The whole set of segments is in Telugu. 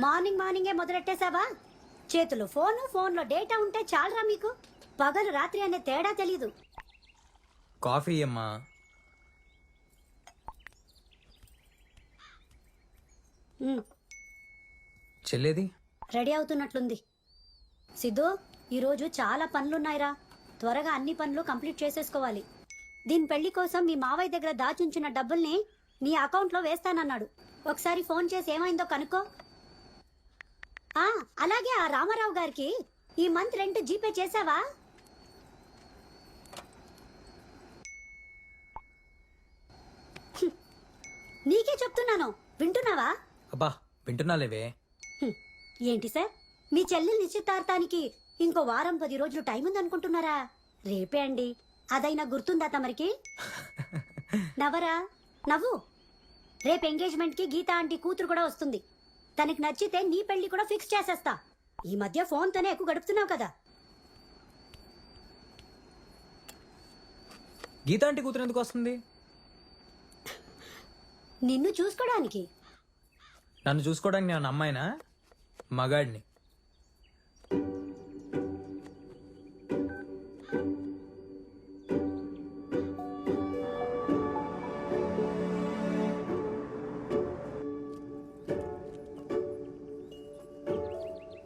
మార్నింగ్ మార్నింగే మొదలెట్టేశావా? చేతిలో ఫోను, ఫోన్లో డేటా ఉంటే చాలరా మీకు. పగలు రాత్రి అనే తేడా తెలీదు. కాఫీ అమ్మా. చెల్లేది రెడీ అవుతున్నట్లుంది. సిద్ధు, ఈరోజు చాలా పనులున్నాయిరా. త్వరగా అన్ని పనులు కంప్లీట్ చేసేసుకోవాలి. దీని పెళ్లి కోసం మీ మావయ్య దగ్గర దాచుంచిన డబ్బుల్ని నీ అకౌంట్లో వేస్తానన్నాడు. ఒకసారి ఫోన్ చేసి ఏమైందో కనుక్కో. అలాగే ఆ రామారావు గారికి ఈ మంత్ రెంట్ జీపే చేసావా? నీకే చెప్తున్నాను, వింటున్నావా? అబ్బా వింటున్నాలేవే. ఏంటి సార్, మీ చెల్లెలు నిశ్చితార్థానికి ఇంకో వారం 10 రోజులు టైం ఉందనుకుంటున్నారా? రేపే అండి. అదైనా గుర్తుందా తమరికి? నవ్వరా, నవ్వు. రేపు ఎంగేజ్మెంట్ కి గీత ఆంటీ కూతురు కూడా వస్తుంది. తనకి నచ్చితే నీ పెళ్లి కూడా ఫిక్స్ చేసేస్తా. ఈ మధ్య ఫోన్ తోనే ఎక్కువ గడుపుతున్నావు కదా. గీత ఆంటీ కూతురు ఎందుకు వస్తుంది? నిన్ను చూసుకోవడానికి. నన్ను చూసుకోవడానికి నేను అమ్మాయినా మగాడిని?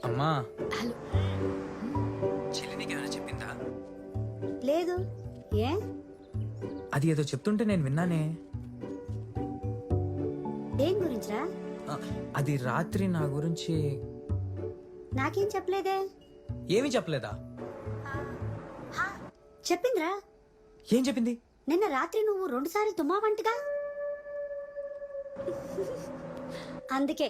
అమ్మా, చెల్లి నీకేమైనా చెప్పిందా? లేదు. ఏ? అది ఏదో చెప్తుంటే నేను విన్నానే. ఏం గురించిరా? అది రాత్రి నా గురించి నాకేం చెప్పలేదే. ఏమీ చెప్పలేదా? చెప్పిందిరా. ఏం చెప్పింది? నిన్న రాత్రి నువ్వు 2 సార్లు తుమ్మావంటగా. అందుకే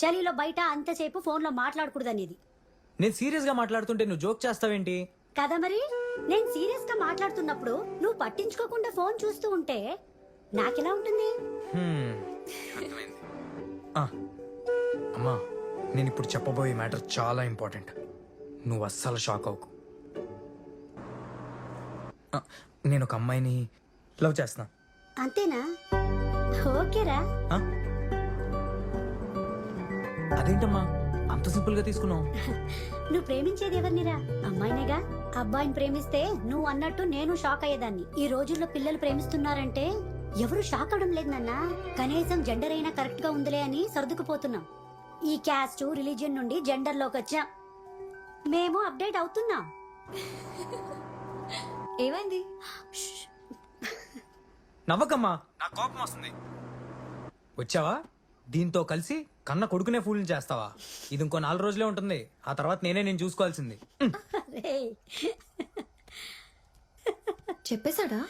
చలిలో బయట అంతసేపు ఫోన్లో మాట్లాడకూడదనేది. నేను సీరియస్ గా మాట్లాడుతుంటే నువ్వు జోక్ చేస్తావేంటి? కదా మరి, నేను సీరియస్ గా మాట్లాడుతున్నప్పుడు నువ్వు పట్టించుకోకుండా ఫోన్ చూస్తూ ఉంటే నాకెలా ఉంటుంది? అమ్మా, నేను ఇప్పుడు చెప్పబోయే మ్యాటర్ చాలా ఇంపార్టెంట్. నువ్వు అస్సలు షాక్ అవ్వకు. నేను ఒక అమ్మాయిని లవ్ చేస్తున్నా. అంతేనా? ఓకేరా. అదేంటమ్మా అంత సింపుల్ గా తీసుకున్నావు? నువ్వు ప్రేమించేది ఎవరినిరా? అమ్మాయినేగా. అబ్బాయిని ప్రేమిస్తే నువ్వు అన్నట్టు నేను షాక్ అయ్యేదాన్ని. ఈ రోజుల్లో పిల్లలు ప్రేమిస్తున్నారంటే ఎవరు షాక్ అవడం లేదు నాన్న. కనీసం జెండర్ అయినా కరెక్ట్ గా ఉందిలే అని సర్దుకుపోతున్నాం. ఈ క్యాస్ట్ రిలీజియన్ నుండి జెండర్ లోకి వచ్చాం. మేము అప్డేట్ అవుతున్నాం. ఏమైంది? నవ్వకమ్మా, నా కోపం వస్తుంది. వచ్చావా? దీంతో కలిసి కన్న కొడుకునే ఫూల్ని చేస్తావా? ఇది ఇంకో 4 రోజులే ఉంటుంది. ఆ తర్వాత నేను చూసుకోవాల్సింది. చెప్పేశాడా?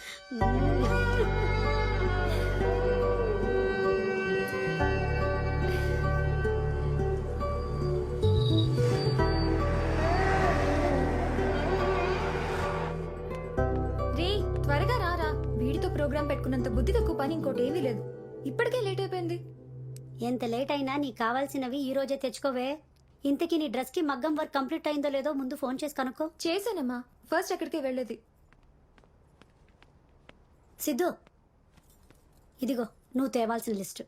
త్వరగా రారా. వీడితో ప్రోగ్రామ్ పెట్టుకున్నంత బుద్ధి తక్కువ పని ఇంకోటి ఏమీ లేదు. ఇప్పటికే లేట్ అయిపోయింది. ఎంత లేట్ అయినా నీకు కావాల్సినవి ఈ రోజే తెచ్చుకోవే. ఇంతకీ నీ డ్రెస్ కి మగ్గం వర్క్ కంప్లీట్ అయిందో లేదో ముందు ఫోన్ చేసి కనుక్కో. చేశానమ్మా. ఫస్ట్ ఎక్కడికి వెళ్ళేది? సిద్ధు, ఇదిగో నువ్వు తేవాల్సిన లిస్ట్.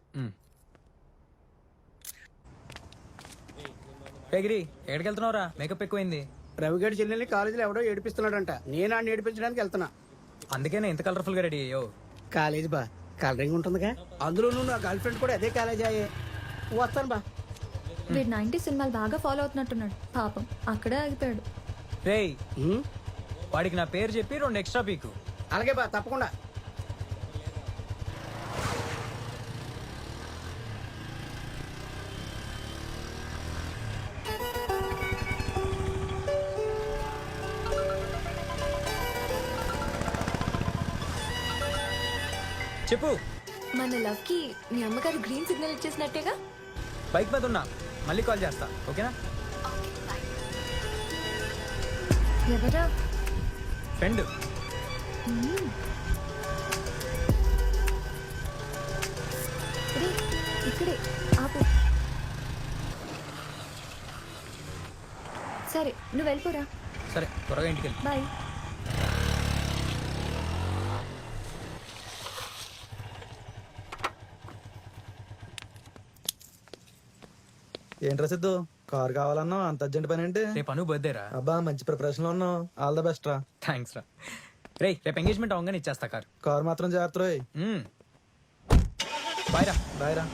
గిరి, ఎక్కడికి వెళ్తున్నావురా? మేకప్ ఎక్కువైంది. రవిగడి చెల్లెల్ని కాలేజీలో ఎవడో ఏడిపిస్తున్నాడంట. నేను ఆడిని ఏడిపించడానికి వెళ్తున్నా. అందుకేనే ఇంత కలర్ఫుల్ గా రెడీ అయ్యో. కాలేజీ బా కలరింగ్ ఉంటుందిగా. అందులో నువ్వు నా గర్ల్ ఫ్రెండ్ కూడా అదే కాలేజీ అయ్యే. వస్తాను బా. వీడు 90 సినిమాలు బాగా ఫాలో అవుతున్నట్టున్నాడు. పాపం అక్కడే ఆగిపోయాడు. రేయ్, వాడికి నా పేరు చెప్పి 2 ఎక్స్ట్రా పీకు. అలాగే బా, తప్పకుండా. చెప్పు. మన లవ్ కి మీ అమ్మగారు గ్రీన్ సిగ్నల్ ఇచ్చేసినట్టేగా. బైక్ మీద ఉన్నా, మళ్ళీ కాల్ చేస్తా. ఓకేనా? ఎవరా? ఫ్రెండ్. ఇక్కడే ఆపు. సరే నువ్వు వెళ్ళిపోరా. సరే, త్వరగా ఇంటికి వెళ్ళి. బాయ్. ఏంట్రా సిద్ధు కార్ కావాలన్నా అంత అర్జెంట్ పని ఏంటి? రేపు అను బర్త్డేరా. అబ్బా మంచి ప్రిపరేషన్ లో ఉన్నావు. ఆల్ ద బెస్ట్ రా. థ్యాంక్స్ రా. రేపు ఎంగేజ్మెంట్ అవగానే ఇచ్చేస్తా కారు. కార్ మాత్రం జాగ్రత్త రోయ్. బాయ్ రా. బాయ్ రా.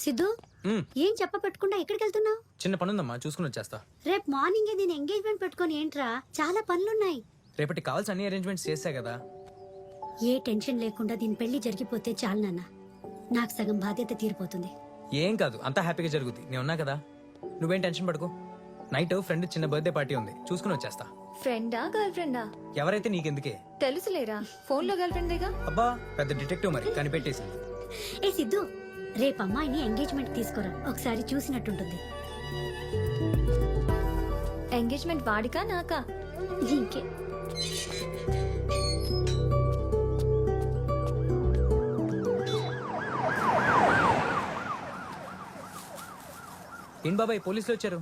సిద్ధు ఏం చెప్పపెట్టకుండా ఎక్కడికి వెళ్తున్నావు? చిన్న పని ఉందమ్మా, చూసుకుని వచ్చేస్తా. రేపు మార్నింగ్ నేను ఎంగేజ్మెంట్ పెట్టుకొని ఏంట్రా, చాలా పనులున్నాయి. రేపటికి కావాల్సిన అన్ని అరేంజ్మెంట్స్ చేసా కదా. ఏ టెన్షన్ లేకుండా దీని పెళ్లి జరిగిపోతే చాలు నాన్న, నాకు సగం బాధ్యత తీరిపోతుంది. ఏం కాదు, అంతా హ్యాపీగా జరుగుద్ది. నేను ఉన్నా కదా, నువ్వేం టెన్షన్ పడుకో. నైట్ ఫ్రెండ్ చిన్న బర్త్డే పార్టీ ఉంది, చూసుకుని వచ్చేస్తా. ఫ్రెండా గర్ల్ ఫ్రెండా? ఎవరైతే నీకెందుకే. తెలుసులేరా, ఫోన్ లో గర్ల్ ఫ్రెండేగా. అబ్బా పెద్ద డిటెక్టివ్ మరి, కనిపెట్టేసి. ఏ సిద్ధు, రేపు అమ్మాయిని ఎంగేజ్మెంట్ తీసుకురా, ఒకసారి చూసినట్టుంటుంది. ఎంగేజ్మెంట్ వాడికా నాకా? ఇంకే ఏం బాబాయ్ పోలీసులు వచ్చారు?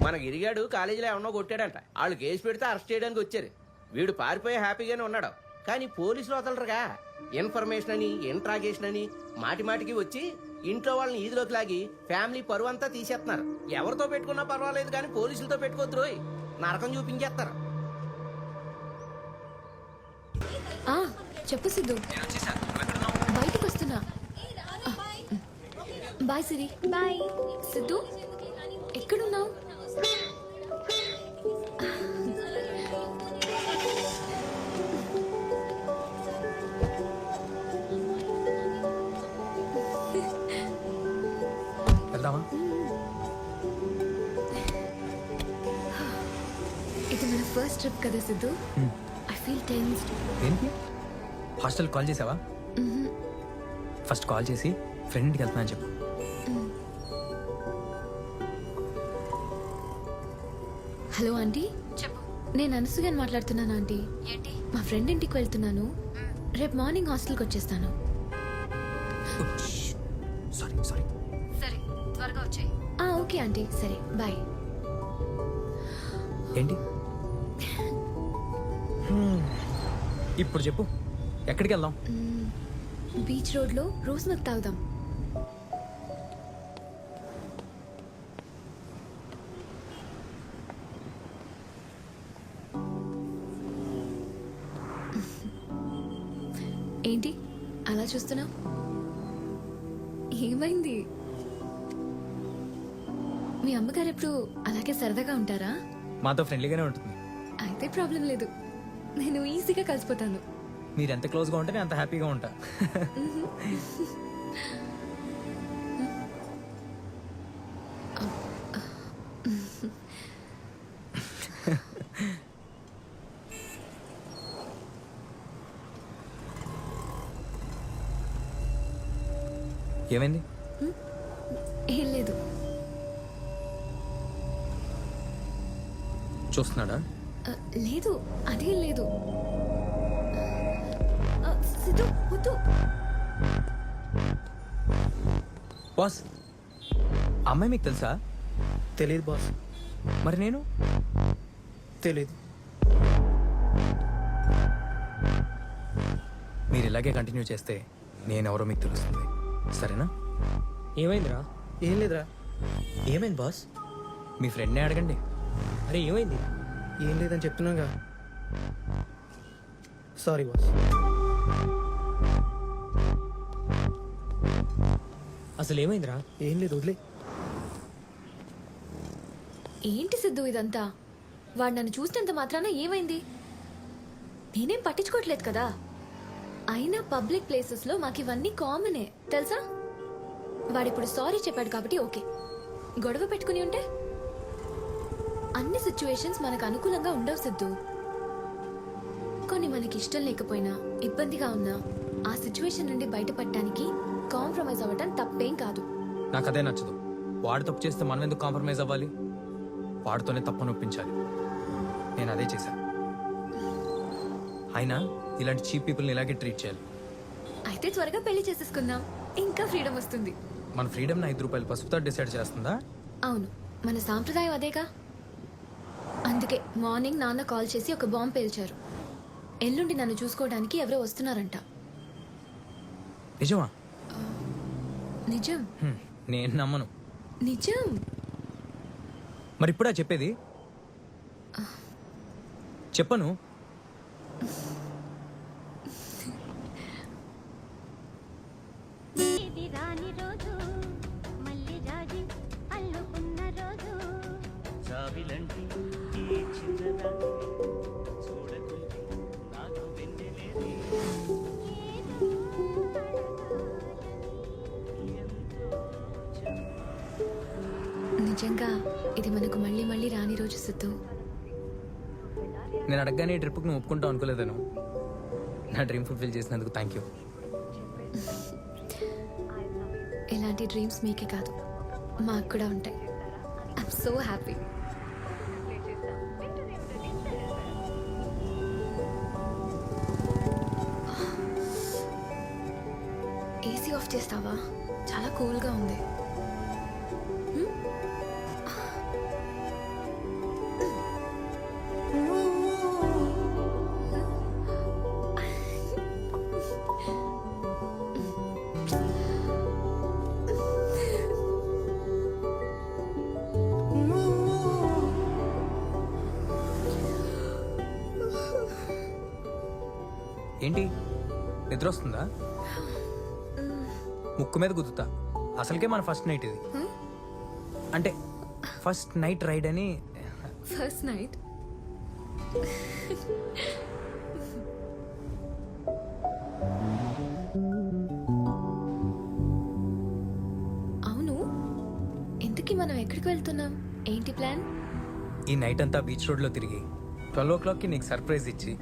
మన గిరిగాడు కాలేజీలో ఏమన్నా కొట్టాడంట. వాళ్ళు కేసు పెడితే అరెస్ట్ చేయడానికి వచ్చారు. వీడు పారిపోయి హ్యాపీగానే ఉన్నాడు, కానీ పోలీసులు వదలరుగా. ఇన్ఫర్మేషన్ అని, ఇంట్రాగేషన్ అని మాటి మాటికి వచ్చి ఇంట్లో వాళ్ళని ఈదిలోకి లాగి ఫ్యామిలీ పరువు అంతా తీసేస్తున్నారు. ఎవరితో పెట్టుకున్నా పర్వాలేదు, కానీ పోలీసులతో పెట్టుకోవద్దు రోయ్, నరకం చూపించేస్తారు. ఆ చెప్పు సిద్ధు. బయటికి వస్తున్నా. బాయ్ సిరి. బాయ్ సిద్ధు, ఎక్కడున్నావు? వెళ్దామా? ఇది మన ఫస్ట్ ట్రిప్ కదా సిద్ధు. I feel tensed. ఏంటి హాస్టల్ కాల్ చేసావా? ఫస్ట్ కాల్ చేసి ఫ్రెండ్కి వెళ్తున్నా చెప్పు. Hello aunty. చెప్పు. నేను అనసుగాని మాట్లాడుతున్నాను ఆంటీ. ఏంటి? మా ఫ్రెండ్ ఇంటికి వెళ్తున్నాను, రేపు మార్నింగ్ హాస్టల్కి వచ్చేస్తాను. Sorry sorry. సరే త్వరగా వచ్చేయి. ఓకే ఆంటీ, సరే బాయ్. ఏంటి ఇప్పుడు చెప్పు, ఎక్కడికి వెళ్దాం? బీచ్ రోడ్లో రోజ్ మిల్క్ తాగుదాం. ఏంటి అలా చూస్తున్నావు? ఏమైంది? మీ అమ్మగారు ఎప్పుడు అలాగే సరదాగా ఉంటారా? మాతో ఫ్రెండ్లీగానే ఉంటుంది. అయితే ప్రాబ్లం లేదు, నేను ఈజీగా కలిసిపోతాను. మీరు ఎంత క్లోజ్గా ఉంటే నేను అంత హ్యాపీగా ఉంటా. ఏమైంది? ఏం లేదు. చూస్తున్నాడా? లేదు, అదేం లేదు. సిద్ధు వద్దు. బాస్, అమ్మాయి మీకు తెలుసా? తెలియదు బాస్. మరి నేను తెలీదు. మీరు ఇలాగే కంటిన్యూ చేస్తే నేనెవరో మీకు తెలుస్తుంది, సరేనా? ఏమైందిరా? ఏం లేదురా. ఏమైంది బాస్? మీ ఫ్రెండ్నే అడగండి. అరే ఏమైంది? ఏం లేదని చెప్తున్నాగా. Sorry boss. అసలు ఏమైందిరా? ఏం లేదు, వదిలే. ఏంటి సిద్ధు ఇదంతా? వాడు నన్ను చూసినంత మాత్రాన ఏమైంది? నేనేం పట్టించుకోవట్లేదు కదా. అయినా పబ్లిక్ ప్లేసెస్ లో మాకు ఇవన్నీ కామనే తెలుసా. వాడిప్పుడు సారీ చెప్పాడు కాబట్టి ఓకే. గొడవ పెట్టుకుని ఉంటే అన్ని సిచ్యువేషన్స్ మనకు అనుకూలంగా ఉండవు సిద్ధు. కొన్ని మనకి ఇష్టం లేకపోయినా, ఇబ్బందిగా ఉన్నా ఆ సిచ్యువేషన్ నుండి బయటపడటానికి కాంప్రమైజ్ అవ్వటం తప్పేం కాదు. నాకు అదే నచ్చదు. వాడు తప్పు చేస్తే మనం ఎందుకు కాంప్రమైజ్ అవ్వాలి? వాడితోనే తప్పు నొప్పించాలి. నేను అదే చేశాను. అయినా ఇలాంటి చీప్ పీపుల్ని ఇలాగే ట్రీట్ చేయాలి. అయితే త్వరగా పెళ్లి చేసేసుకుందాం, ఇంకా ఫ్రీడమ్ వస్తుంది. మన ఫ్రీడమ్ ₹5 పసుపుతో డిసైడ్ చేస్తుందా? అవును, మన సాంప్రదాయం అదేగా. అందుకే మార్నింగ్ నాన్న కాల్ చేసి ఒక బాంబు పేల్చారు. ఎల్లుండి నన్ను చూసుకోవడానికి ఎవరో వస్తున్నారంట. నిజమా? నిజం. నేను నమ్మను. నిజం. మరి ఇప్పుడా చెప్పేది? చెప్పను. ఇది రాని రోజు మళ్ళీ రాజి అల్లుకున్న రోజు జాబిలంటి ఈ చిన్నదాన్ని చూడకుంటే నాకు వెన్నెలేదే నిజంగా ఇది మనకు మళ్ళీ మళ్ళీ రాని రోజు సిద్ధు. నేను అడగగానే ఈ ట్రిప్కి నువ్వు ఒప్పుకుంటావు అనుకోలేదను. నా డ్రీమ్ ఫుల్ఫిల్ చేసినందుకు థ్యాంక్ యూ. ఇలాంటి డ్రీమ్స్ మీకే కాదు మాకు కూడా ఉంటాయి. I'm so happy. AC of చేస్తావా? చాలా కూల్గా ఉంది. ఏంటి నిద్ర వస్తుందా? ముక్కు మీద గుద్దుతా. అసలుకే మన ఫస్ట్ నైట్ ఇది. అంటే ఫస్ట్ నైట్ రైడ్ అని. ఫస్ట్ నైట్ అవును, ఇంతకీ మనం ఎక్కడికి వెళ్తున్నాం? ఏంటి ప్లాన్? ఈ నైట్ అంతా బీచ్ రోడ్లో తిరిగి 12 o'clockకి నీకు సర్ప్రైజ్ ఇచ్చి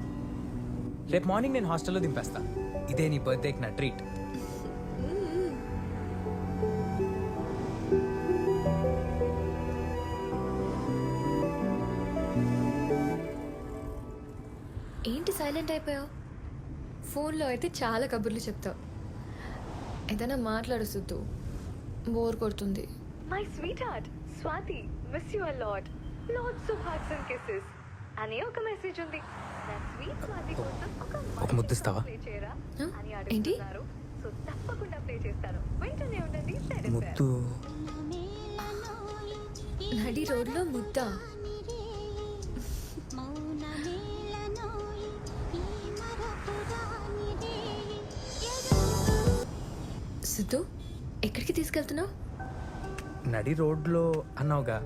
రేపు మార్నింగ్ నేను హాస్టల్లో దింపేస్తా. ఇదే నీ బర్త్డేకి నా ట్రీట్. ఏంటి సైలెంట్ అయిపోయావు? ఫోన్లో అయితే చాలా కబుర్లు చెప్తావు. ఏదైనా మాట్లాడు సిద్ధు, బోర్ కొడుతుంది. My sweet heart Swathi, miss you a lot, lots of hugs and kisses అనే ఒక మెసేజ్ ఉంది. నా స్వీట్ స్వాతి కోసం ఒక ముద్దిస్తావా? ప్లే చేయరా అని ఏంటి? అడుగుతున్నారు. సో తప్పకుండా ప్లే చేస్తాను, వెంటనే ఉండండి. ముద్దు నడి రోడ్లో ముద్ద. సిద్ధు, ఎక్కడికి తీసుకెళ్తున్నావు? నడి రోడ్లో అన్నావుగా,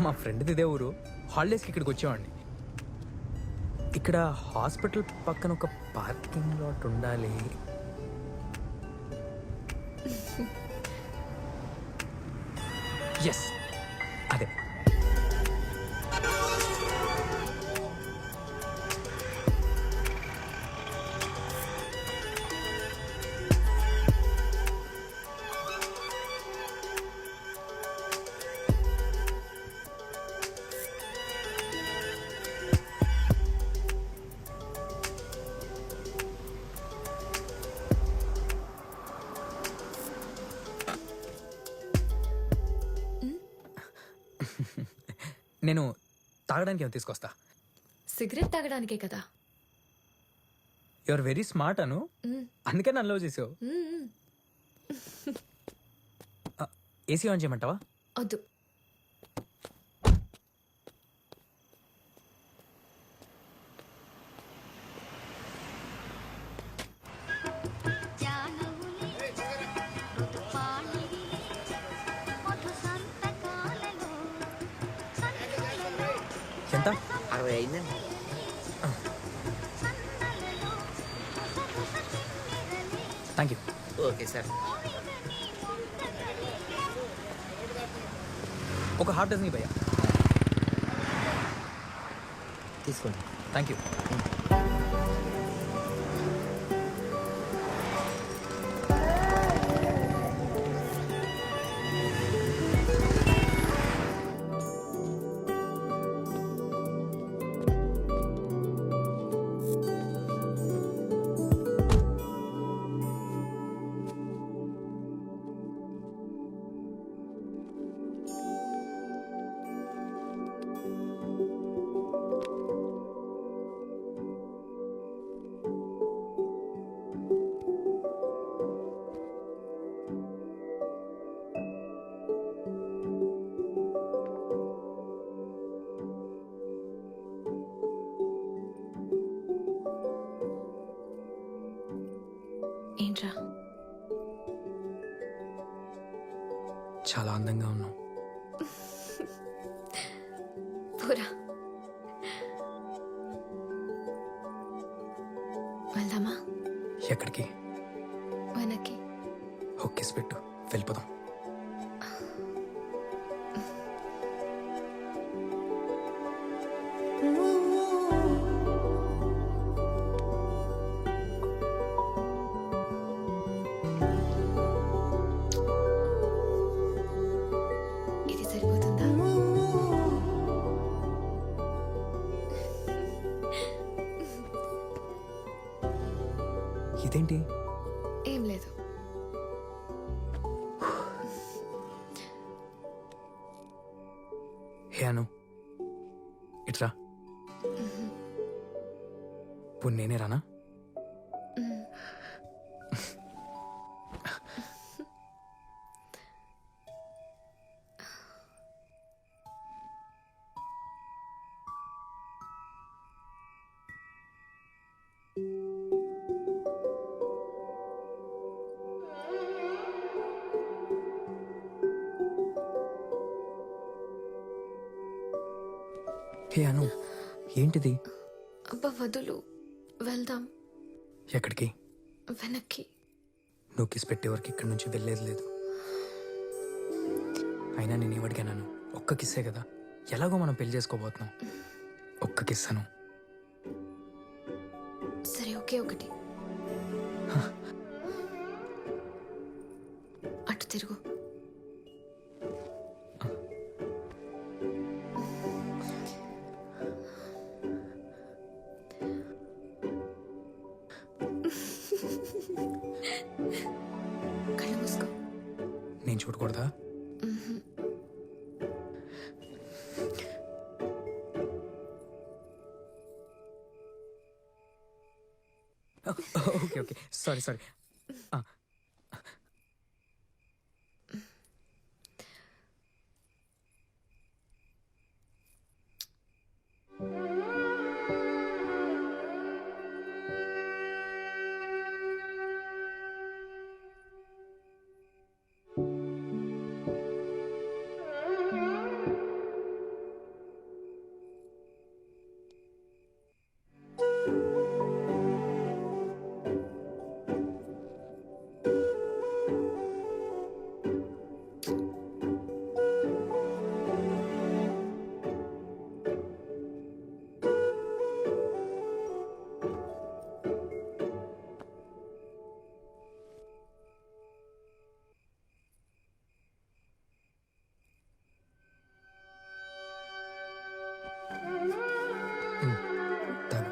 మా ఫ్రెండ్ది ఇదే ఊరు. హాలిడేస్కి ఇక్కడికి వచ్చేవాడిని. ఇక్కడ హాస్పిటల్ పక్కన ఒక పార్కింగ్ లాట్ ఉండాలి. ఎస్, అదే. నేను తాగడానికి ఏమో తీసుకొస్తా. సిగరెట్ తాగడానికే కదా. యు ఆర్ వెరీ స్మార్ట్ అను, అందుకే నన్ను లవ్ చేసావు. ఏసీ ఆన్ చేయమంటావా? వద్దు. ఎంత? 60 అయిందండి. Thank you. Okay sir. ఒక హాఫ్ డజన్ భయ్యా. తీసుకోండి. Thank you. అందంగా ఉన్నావు. పూరా వెళ్దామా? ఎక్కడికి? వెనక్కి. హొక్కేసి పెట్టు, వెళ్ళిపోదాం. ఇది సరిపోతుందా? ఇదేంటి? ఏం లేదు. హే అను, ఇట్రా. ఇప్పుడు నేనే రానా? హే అను, ఏంటిది? అబ్బా వదులు, వెళ్దాం. ఎక్కడికి? వెనక్కి. నువ్వు కిస్ పెట్టే వరకు ఇక్కడి నుంచి వెళ్ళేది లేదు. అయినా నేను ఏమడిగాను? ఒక్క కిస్సే కదా, ఎలాగో మనం పెళ్లి చేసుకోబోతున్నాం. ఒక్క కిస్ అను. సరే, ఒకే ఒకటి. అటు తిరుగు. కళ్ళు మూసుకో. నేను చూడకూడదా? Okay okay, sorry sorry. తాగు.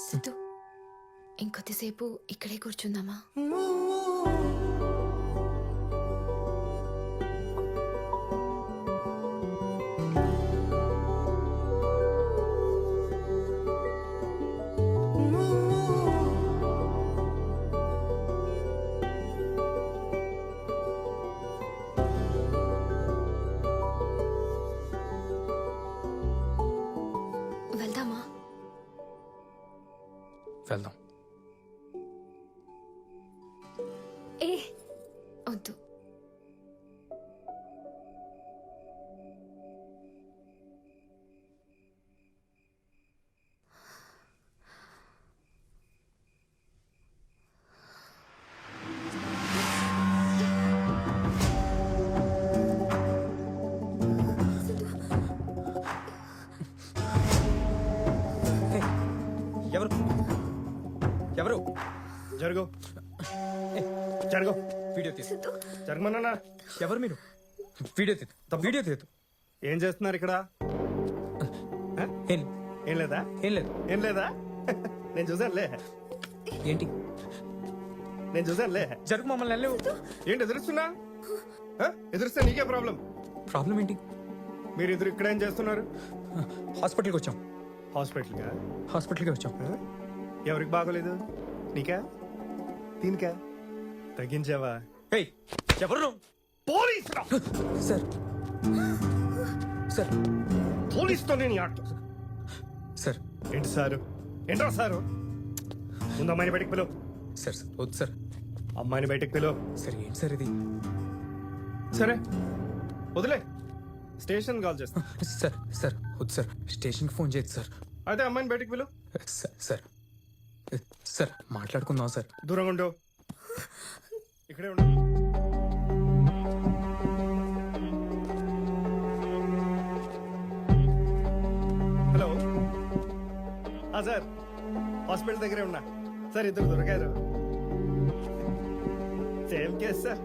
సిద్ధు, ఇంకొద్దిసేపు ఇక్కడే కూర్చుందామా? వెళ్దామా? వెళ్దాం. ఏ వద్దు. ఎవరు? ఎవరు? జరుగు జరుగు. వీడియో తీసు. జరగమన్నా. ఎవరు మీరు? వీడియో తీదు, వీడియో తీదు. ఏం చేస్తున్నారు ఇక్కడ? ఏం ఏం లేదా? ఏం లేదు. ఏం లేదా? నేను చూసానులే. ఏంటి? నేను చూసానులే. జరుగు మమ్మల్ని వెళ్ళలేవు. ఏంటి ఎదురుస్తున్నా? ఎదురుస్తే నీకే ప్రాబ్లం. ప్రాబ్లం ఏంటి? మీరు ఇద్దరు ఇక్కడ ఏం చేస్తున్నారు? హాస్పిటల్కి వచ్చాం. హాస్పిటల్గా? హాస్పిటల్కి వచ్చాం. ఎవరికి బాగోలేదు? నీకా? దీనికా? తగ్గించావా? ఏయ్, ఎవరు నువ్వు? పోలీసురా! సార్ సార్ పోలీసుతో నేను ఆట. సార్ ఏంటి సారు? ఏంట్రా సారు? ముందు అమ్మాయిని బయటకు పిలువు. సార్ సార్ వద్దు సార్. అమ్మాయిని బయటకు పిలువు. సార్ ఏంటి సార్ ఇది? సరే వదిలే, స్టేషన్ కాల్ చేస్తా. సార్ సార్ వద్దు సార్, స్టేషన్కి ఫోన్ చేయొద్దు సార్. అయితే అమ్మాయిని బయటకు పిలువు. సార్ సార్ సార్ మాట్లాడుకుందాం సార్. దూరంగా ఉండు. ఇక్కడే ఉండు. హలో సార్, హాస్పిటల్ దగ్గరే ఉన్నా సార్. ఇద్దరు దొరికారు. Same case sir.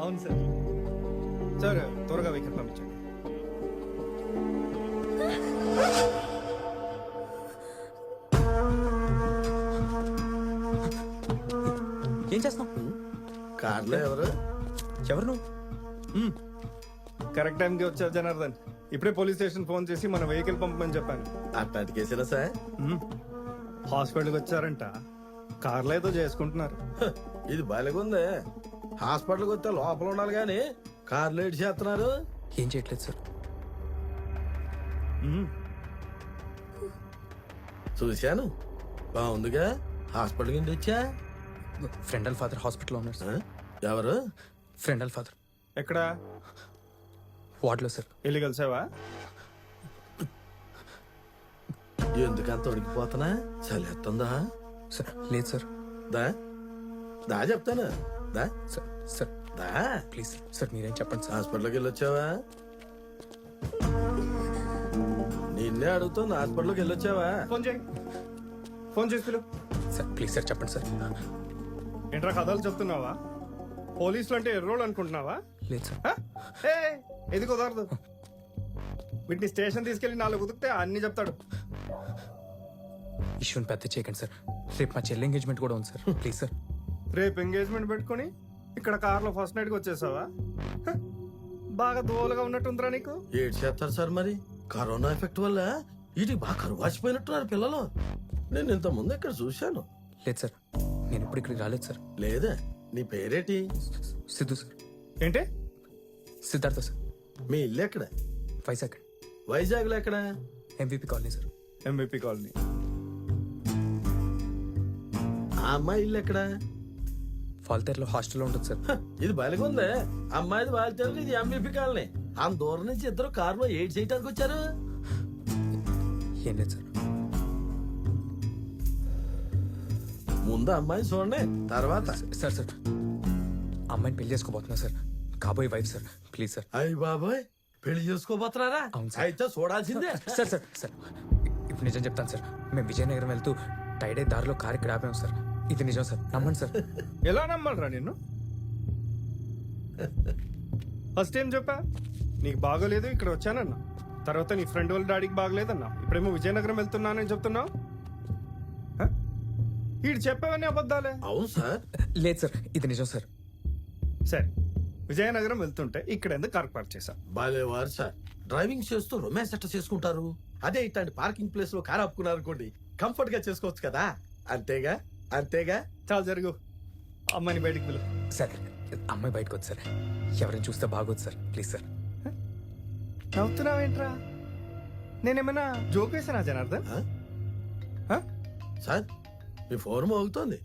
అవును సార్. సార్ త్వరగా వెహికల్ పంపించండి. ఏం చేస్తున్నావు? కార్లో ఎవరు? ఎవరు నువ్వు? కరెక్ట్ టైంకి వచ్చారు జనార్దన్. ఇప్పుడే పోలీస్ స్టేషన్ ఫోన్ చేసి మన వెహికల్ పంపమని చెప్పాను. అట్లాంటి కేసులా సార్? హాస్పిటల్కి వచ్చారంట. కార్లో ఏదో చేసుకుంటున్నారు. ఇది బాలేగుందే. హాస్పిటల్కి వస్తే లోపల ఉండాలి కానీ కార్లో ఏడు చేస్తున్నారు. ఏం చేయట్లేదు సార్. చూశాను, బాగుందిగా. హాస్పిటల్ కింద వచ్చా. ఫ్రెండ్ వాళ్ళ ఫాదర్ హాస్పిటల్లో ఉన్నారు సార్. ఎవరు? ఫ్రెండ్ వాళ్ళ ఫాదర్ ఎక్కడ? వార్డులో సార్. వెళ్ళి కలిసావా? ఎందుకంత ఉడికిపోతున్నా? చలేస్తుందా? సార్ లేదు సార్. దా దా చెప్తాను. దా సార్ సార్ దా. ప్లీజ్ సార్ మీరేం చెప్పండి సార్. హాస్పిటల్కి వెళ్ళొచ్చావా? నిన్నే అడుగుతున్నా, హాస్పిటల్కి వెళ్ళొచ్చావా? ఫోన్ చేయి. ఫోన్ చేసి పిలువు. సార్ ప్లీజ్ సార్ చెప్పండి సార్. ఏంట్రా కథలు చెప్తున్నావా? పోలీసులు అంటే ఎర్రోళ్ళు అనుకుంటున్నావా? లేదు సార్. ఇది కుదరదు. వీటిని స్టేషన్ తీసుకెళ్లి 4 ఉదికితే అన్ని చెప్తాడు. ఇష్యూని పెద్ద చేయకండి సార్. రేపు మా చెల్లి ఎంగేజ్మెంట్ కూడా ఉంది సార్. Please sir. రేపు ఎంగేజ్మెంట్ పెట్టుకుని ఇక్కడ కార్లో ఫస్ట్ నైట్కి వచ్చేసావా? హ, బాగా దోలుగా ఉన్నట్టుందిరా నీకు. ఏడు చేస్తారు సార్ మరి. కరోనా ఎఫెక్ట్ వల్ల ఇటు బాగా కరువు వాచిపోయినట్టున్నారు పిల్లలు. నేను ఇంత ముందు ఇక్కడ చూశాను. లేదు సార్, నేను ఇప్పుడు ఇక్కడికి రాలేదు సార్. లేదా? నీ పేరేటి? సిద్ధు సార్. ఏంటి? సిద్ధార్థ సార్. మీ ఇల్లు ఎక్కడ? వైజాగ్. వైజాగ్ లో ఎక్కడ? MVP colony sir. MVP colony. ఆ అమ్మాయి ఇల్లు ఎక్కడ? ఫాల్తేర్లో హాస్టల్లో ఉంటుంది సార్. హ, ఇది బాలిగుందే. అమ్మాయిది బాలితే ఇది ఎంబీపీ కాలనీ. అంత దూరం నుంచి ఇద్దరు కారులో ఏడ్ చేయడానికి వచ్చారు. ఏం లేదు సార్. ముందు అమ్మాయి చూడండి, తర్వాత. సార్ సార్ అమ్మాయిని పెళ్లి చేసుకోబోతున్నా సార్. కాబోయే వైఫ్ సార్. Please sir. అయ్యి బాబాయ్, పెళ్లి చేసుకోబోతున్నారా? అవును సార్. అయితే చూడాల్సిందే. సార్ సార్ సార్ ఇప్పుడు నిజం చెప్తాను సార్. మేము విజయనగరం వెళ్తూ టైడే దారిలో కారు ఇక్కడ ఆపాము సార్. ఇది నిజం సార్, నమ్మండి సార్. ఎలా నమ్మాలరా నిన్ను? ఫస్ట్ ఏం చెప్పా? నీకు బాగోలేదు ఇక్కడ వచ్చానన్నా. తర్వాత నీ ఫ్రెండ్ వాళ్ళ డాడీకి బాగలేదన్నా. ఇప్పుడేమో విజయనగరం వెళ్తున్నానని చెప్తున్నావు. వీడు చెప్పేవన్నీ అబద్ధాలే. అవును సార్. లేదు సార్, ఇది నిజం సార్. సరే, విజయనగరం వెళ్తుంటే ఇక్కడ ఎందుకు కార్ పార్క్ చేశా? బాలేవారు సార్. డ్రైవింగ్ చేస్తూ రొమాన్స్ ఎట్లా చేసుకుంటారు? అదే ఇట్లాంటి పార్కింగ్ ప్లేస్ లో కార్ ఆపుకున్నారు అనుకోండి, కంఫర్ట్ గా చేసుకోవచ్చు కదా. అంతేగా అంతేగా. చాలా జరుగు. అమ్మాయిని బయటికి పిలు. సార్ అమ్మాయి బయటకు వద్దు సార్. ఎవరైనా చూస్తే బాగోదు సార్. Please sir. నవ్వుతున్నావేంట్రా? నేనేమైనా జోక్ వేసానా జనార్దన్? సార్ మీ ఫోన్ మోగుతోంది.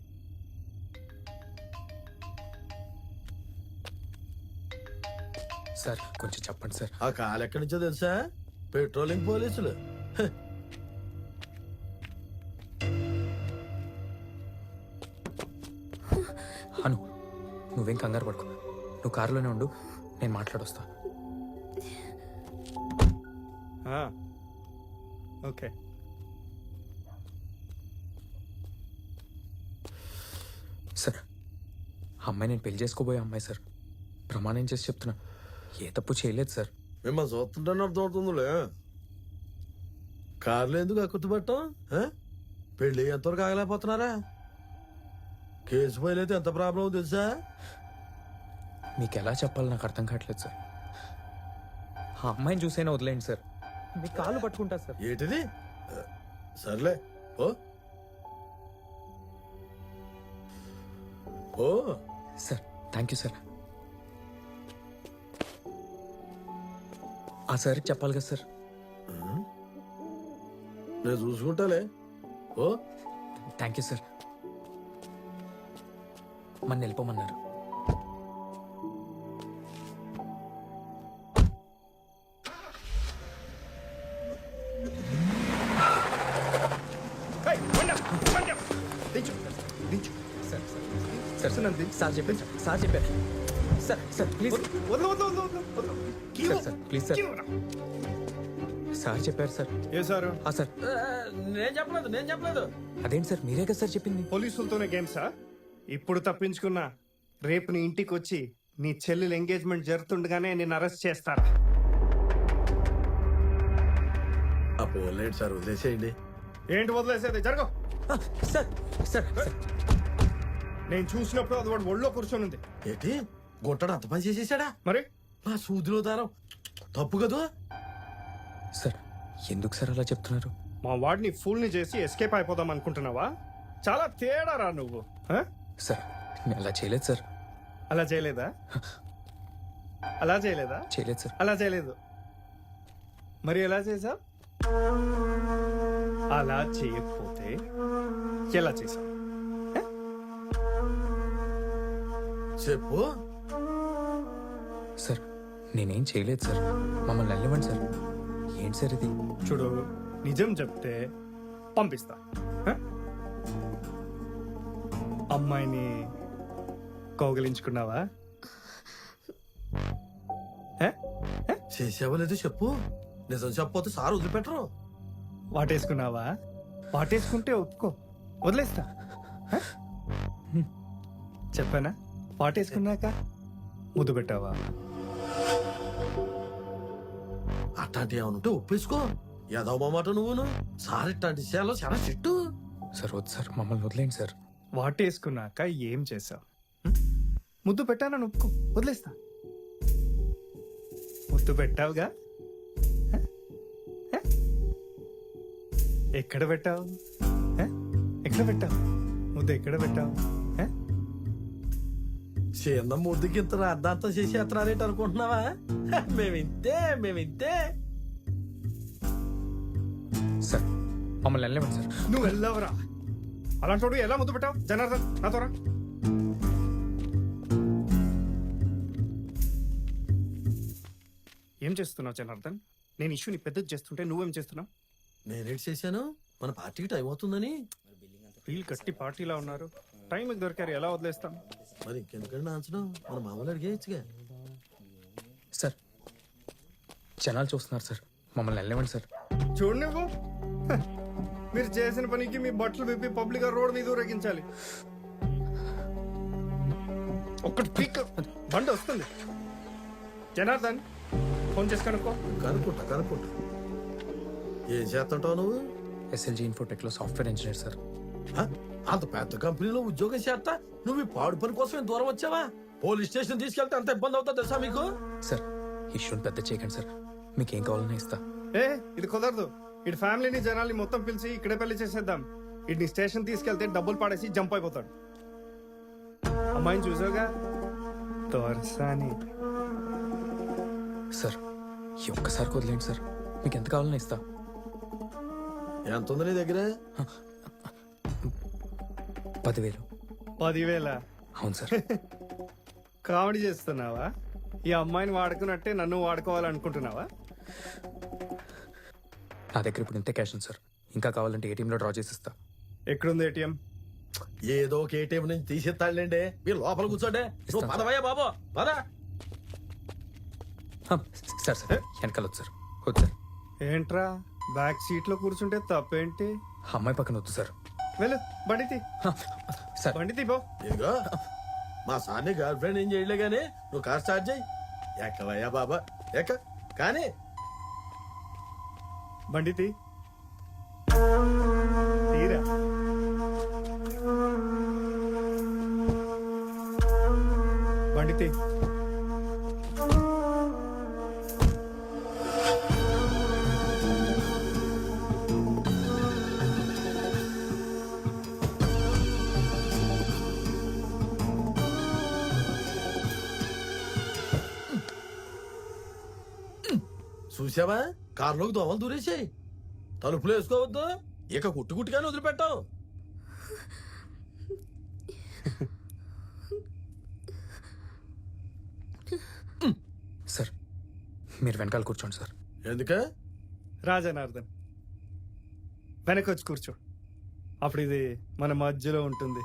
సార్ కొంచెం చెప్పండి సార్. ఆ కాల్ ఎక్కడి నుంచో తెలుసా? పెట్రోలింగ్ పోలీసులు. హ. అను నువ్వేం కంగారు పడుకో. నువ్వు కారులోనే ఉండు, నేను మాట్లాడొస్తా. ఓకే. సార్ అమ్మాయి నేను పెళ్లి చేసుకోబోయే అమ్మాయి సార్. ప్రమాణం చేసి చెప్తున్నా, ఏ తప్పు చేయలేదు సార్. మిమ్మల్ని చూస్తుంటేనే అర్థమవుతుందిలే. కార్లు ఎందుకు అక్కుతుపట్టం? పెళ్ళి ఎంతవరకు ఆగలేకపోతున్నారా? కేసు ఫైల్ అయితే ఎంత ప్రాబ్లం తెలుసా? మీకు ఎలా చెప్పాలో నాకు అర్థం కావట్లేదు సార్. ఆ అమ్మాయిని చూసైనా వదిలేండి సార్. మీ కాళ్ళు పట్టుకుంటా సార్. ఏంటిది? సర్లే ఓ ఓ సార్ థ్యాంక్ యూ సార్. ఆ సార్కి చెప్పాలి కదా సార్. నేను చూసుకుంటాలే. ఓ థ్యాంక్ యూ సార్. మన వెళ్ళిపోమన్నారు. సార్ సార్ చెప్పారు సార్ చెప్పారు sir sir please sir please sir sir చెప్పారు సార్. ఏ సారు? సార్ నేను చెప్పలేదు. అదేంటి సార్ మీరే కదా సార్ చెప్పింది. పోలీసులతోనే గేమ్సా? ఇప్పుడు తప్పించుకున్నా రేపు నీ ఇంటికి వచ్చి నీ చెల్లెలు ఎంగేజ్మెంట్ జరుగుతుండగానే నేను అరెస్ట్ చేస్తారా? పోలేండి సార్, వదిలేసేయండి. ఏంటి వదిలేసేది? జరగవు. సార్ సార్ నేను చూసినప్పుడు అది వాడు ఒళ్ళో కూర్చొని ఉంది. ఏంటి గుంటడు అంత పని చేసేసాడా? మరి మా సూదిలో దారం తప్పు కదా సార్. ఎందుకు సార్ అలా చెప్తున్నారు? మా వాడిని ఫుల్ని చేసి ఎస్కేప్ అయిపోదాం అనుకుంటున్నావా? చాలా తేడా రా నువ్వు. ఆ? సార్ నేను అలా చేయలేదు సార్. అలా చేయలేదా? అలా చేయలేదా? చేయలేదు సార్. అలా చేయలేదు. మరి ఎలా చేసావు? అలా చేయకపోతే ఎలా చేసావు? చెప్పు. సార్ నేనేం చేయలేదు సార్. మమ్మల్ని వెళ్ళివ్వండి సార్. ఏంటి సార్ ఇది? చూడు, నిజం చెప్తే పంపిస్తా. ఆ? అమ్మాయిని కౌగిలించుకున్నావా? చేసావో లేదో చెప్పు. నిజం చెప్పపోతే సార్ వదిలిపెట్టరు. వాటేసుకున్నావా? వాటేసుకుంటే ఒప్పుకో, వదిలేస్తా. ఆ? చెప్పానా? వాటేసుకున్నాక ముద్దు పెట్టావా? అట్లాంటి ఏమనుంటే ఒప్పేసుకో. ఏదో మాట నువ్వును. సార్ ఇట్లాంటి విషయాల్లో చాలా చెట్టు. సార్ వద్దు సార్, మమ్మల్ని వదిలేండి సార్. వాటేసుకున్నాక ఏం చేసావు? ముద్దు పెట్టానని ఒప్పుకో, వదిలేస్తా. ముద్దు పెట్టావుగా? ఆ? ఆ? ఎక్కడ పెట్టావు? ఆ? ఎక్కడ పెట్టావు ముద్దు? ఎక్కడ పెట్టావు? ఆ? చిన్న ముద్దుకి ఇంత అర్ధాంతం చేసి ఎత్తనారేంటి అనుకుంటున్నావా? మేమింతే. సార్ మమ్మల్ని వెళ్ళివ్వండి సార్. నువ్వు వెళ్ళవరా? అలాంటి ఎలా ముద్దు పెట్టావు? జనార్దన్ నాతో రా. ఏం చేస్తున్నావు జనార్దన్? నేను ఇష్యూని పెద్దది చేస్తుంటే నువ్వేం చేస్తున్నావు? నేనేటి చేశాను? మన పార్టీకి టైం అవుతుందని. వీళ్ళు కట్టి పార్టీలా ఉన్నారు. టైంకి దొరికారు, ఎలా వదిలేస్తాం? మరి ఇంకెందుకంటే నాంచడం, మన మామూలు అడిగేయచ్చుగా. సార్ జనాలు చూస్తున్నారు సార్. మమ్మల్ని వెళ్ళివ్వండి సార్. చూడు నువ్వు, హ, మీరు చేసిన పనికి మీ బట్టలు విప్పి పబ్లిక్ గా రోడ్ మీద ఊరేగించాలి. ఒక్కటి పీక్ బండి వస్తుంది. జనార్దన్ ఫోన్ చేసి కనుక్కో. కనుక్కుంటా. ఏం చేస్తుంటావు నువ్వు? ఎస్ఎల్జీ ఇన్ఫోటెక్లో సాఫ్ట్వేర్ ఇంజనీర్ సార్. హ? అంత పెద్ద కంపెనీలో ఉద్యోగం చేస్తా నువ్వు ఈ పాడు పని కోసం ఇంత దూరం వచ్చావా? పోలీస్ స్టేషన్ తీసుకెళ్తే అంత ఇబ్బంది అవుతుందో తెలుసా మీకు? సార్ ఇష్యూని పెద్ద చేయకండి సార్. మీకేం కావాలన్నా ఇస్తా. ఇది కుదరదు. ఇటు ఫ్యామిలీని జనాల్ని మొత్తం పిలిచి ఇక్కడే పెళ్లి చేసేద్దాం. ఇటు స్టేషన్ తీసుకెళ్తే డబ్బులు పాడేసి జంప్ అయిపోతాడు. అమ్మాయిని చూసావుగా, తోర్సాని. సార్ ఈ ఒక్కసారి వదిలేండి సార్. మీకు ఎంత కావాలన్నా ఇస్తా. ఎంత ఉంది నీ దగ్గర? 10,000. 10,000? అవును సార్. కామెడీ చేస్తున్నావా? ఈ అమ్మాయిని వాడుకున్నట్టే నన్ను వాడుకోవాలనుకుంటున్నావా? నా దగ్గర ఇప్పుడు ఇంతే క్యాష్ ఉంది సార్. ఇంకా కావాలంటే ఏటీఎంలో డ్రా చేసిస్తా. ఎక్కడుంది ఏటీఎం? ఏదో ఒక ఏటీఎం నుంచి తీసేస్తాడులేండి. మీరు లోపల కూర్చోండి. నువ్వు పదవయ్యా బాబు, పద. సార్ సార్ వెనకాల వద్దు సార్. వద్దు సార్. ఏంట్రా బ్యాక్ సీట్ లో కూర్చుంటే తప్పేంటి? అమ్మాయి పక్కన వద్దు సార్. వెళ్ళు, బండితి. సార్ బండితి బో. ఇదిగో మా సార్ని గర్ల్ ఫ్రెండ్ ఏం చేయలే గానీ నువ్వు కార్ స్టార్ట్ చేయి. ఎక్కవయ్యా బాబా, ఎక్క. కానీ బండితి తీరా. ఇది చూసావా కారులోకి దోమలు దూరేసాయి. తలుపులు వేసుకోవద్దు, ఇక కుట్టుకుట్టుగానే వదిలిపెట్టావు. సార్ మీరు వెనకాల కూర్చోండి సార్. ఎందుకే? రాజనార్దన్ వెనక్కి వచ్చి కూర్చో. అప్పుడు ఇది మన మధ్యలో ఉంటుంది.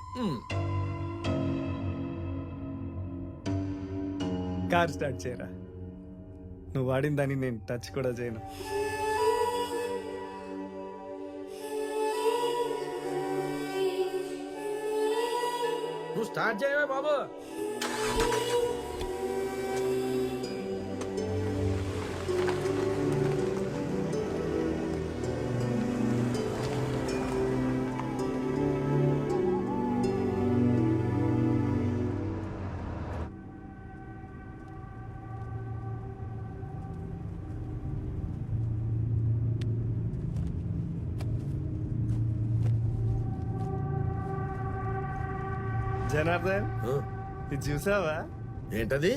కార్ స్టార్ట్ చేయరా. నువ్వు వాడిన దాన్ని నేను టచ్ కూడా చేయను. నువ్వు స్టార్ట్ చేయవే బాబు. జనార్దన్ ఇది చూసావా? ఏంటది?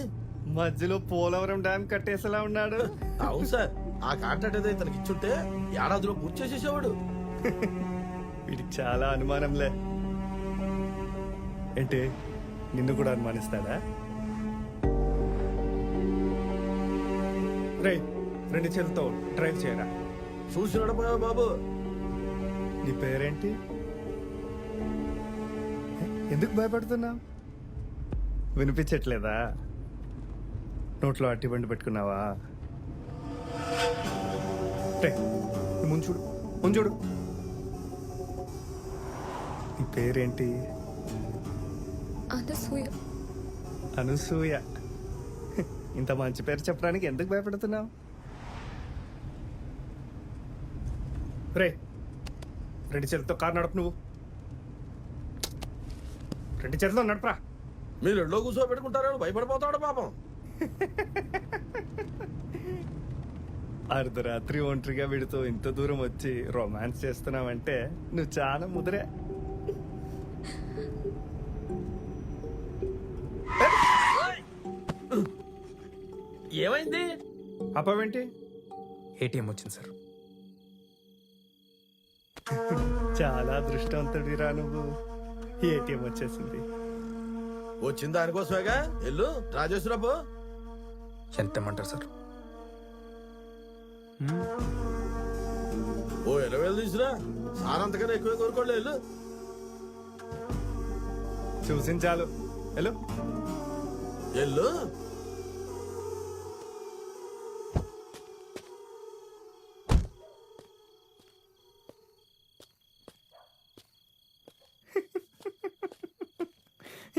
మధ్యలో పోలవరం డ్యామ్ కట్టేసేలా ఉన్నాడు. అవును సార్, ఆ కాంట్రాక్ట్ ఏదో ఇతనికి ఇచ్చుంటే ఏడాదిలో పూర్తి చేసేసేవాడు. వీడికి చాలా అనుమానంలే. ఏంటి, నిన్ను కూడా అనుమానిస్తాడా? రే, రెండు చేతులతో డ్రైవ్ చేయరా. చూసి నడపోయావు బాబు. నీ పేరేంటి? ఎందుకు భయపడుతున్నావు? వినిపించట్లేదా? నోట్లో అట్టి బండి పెట్టుకున్నావా? ముంచుడు ముంచుడు. నీ పేరేంటి? అనసూయ. అనసూయ. ఇంత మంచి పేరు చెప్పడానికి ఎందుకు భయపడుతున్నావు? రే, రెండు చేతులతో కారు నడుపు. నువ్వు రెండు చేతుల్లో నడపరా. మీరు ఎల్లో కూర్చోబెట్టుకుంటారని భయపడిపోతాడు పాపం. అర్ధరాత్రి ఒంటరిగా వీడితో ఇంత దూరం వచ్చి రొమాన్స్ చేస్తున్నావంటే నువ్వు చాలా ముదిరే. ఏమైంది? అప్పవేంటి? ఏటీఎం వచ్చింది సార్. చాలా అదృష్టవంతుడిరా నువ్వు. ఏటీఎం వచ్చేసింది. వచ్చిన దానికోసమేగా. ఎల్లు రాజేశ్వరపు. ఎంత ఇమ్మంటారు సార్? ఓ 20,000 తీసురా. సార్ అంతకన్నా ఎక్కువ కోరుకోండి. ఎల్లు. చూసింది చాలు. హలో ఎల్లు.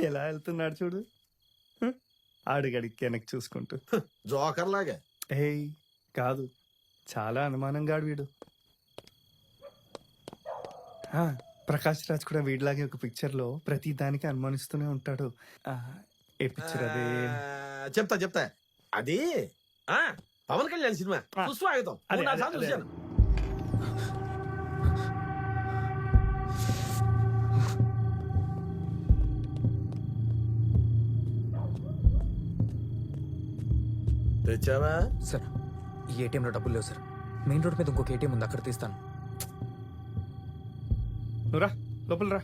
ఎలా వెళ్తున్నాడు చూడు. ఆడుగడికి వెనక్కి చూసుకుంటూ. జోకర్ లాగా. ఏయ్ కాదు, చాలా అనుమానంగా వీడు. ప్రకాష్ రాజ్ కూడా వీడిలాగే ఒక పిక్చర్ లో ప్రతి దానికి అనుమానిస్తూనే ఉంటాడు. ఏ పిక్చర్ అదే? చెప్తా. అది పవన్ కళ్యాణ్ సినిమా సుస్వాగతం. అదే, 3-4 సార్లు అదే. చూశాను. తెచ్చావా? సార్ ఈ ఏటీఎంలో డబ్బులు లేవు సార్. మెయిన్ రోడ్ మీద ఇంకొక ఏటీఎం ఉంది, అక్కడ తీస్తాను. నువ్వు రా, లోపల రా.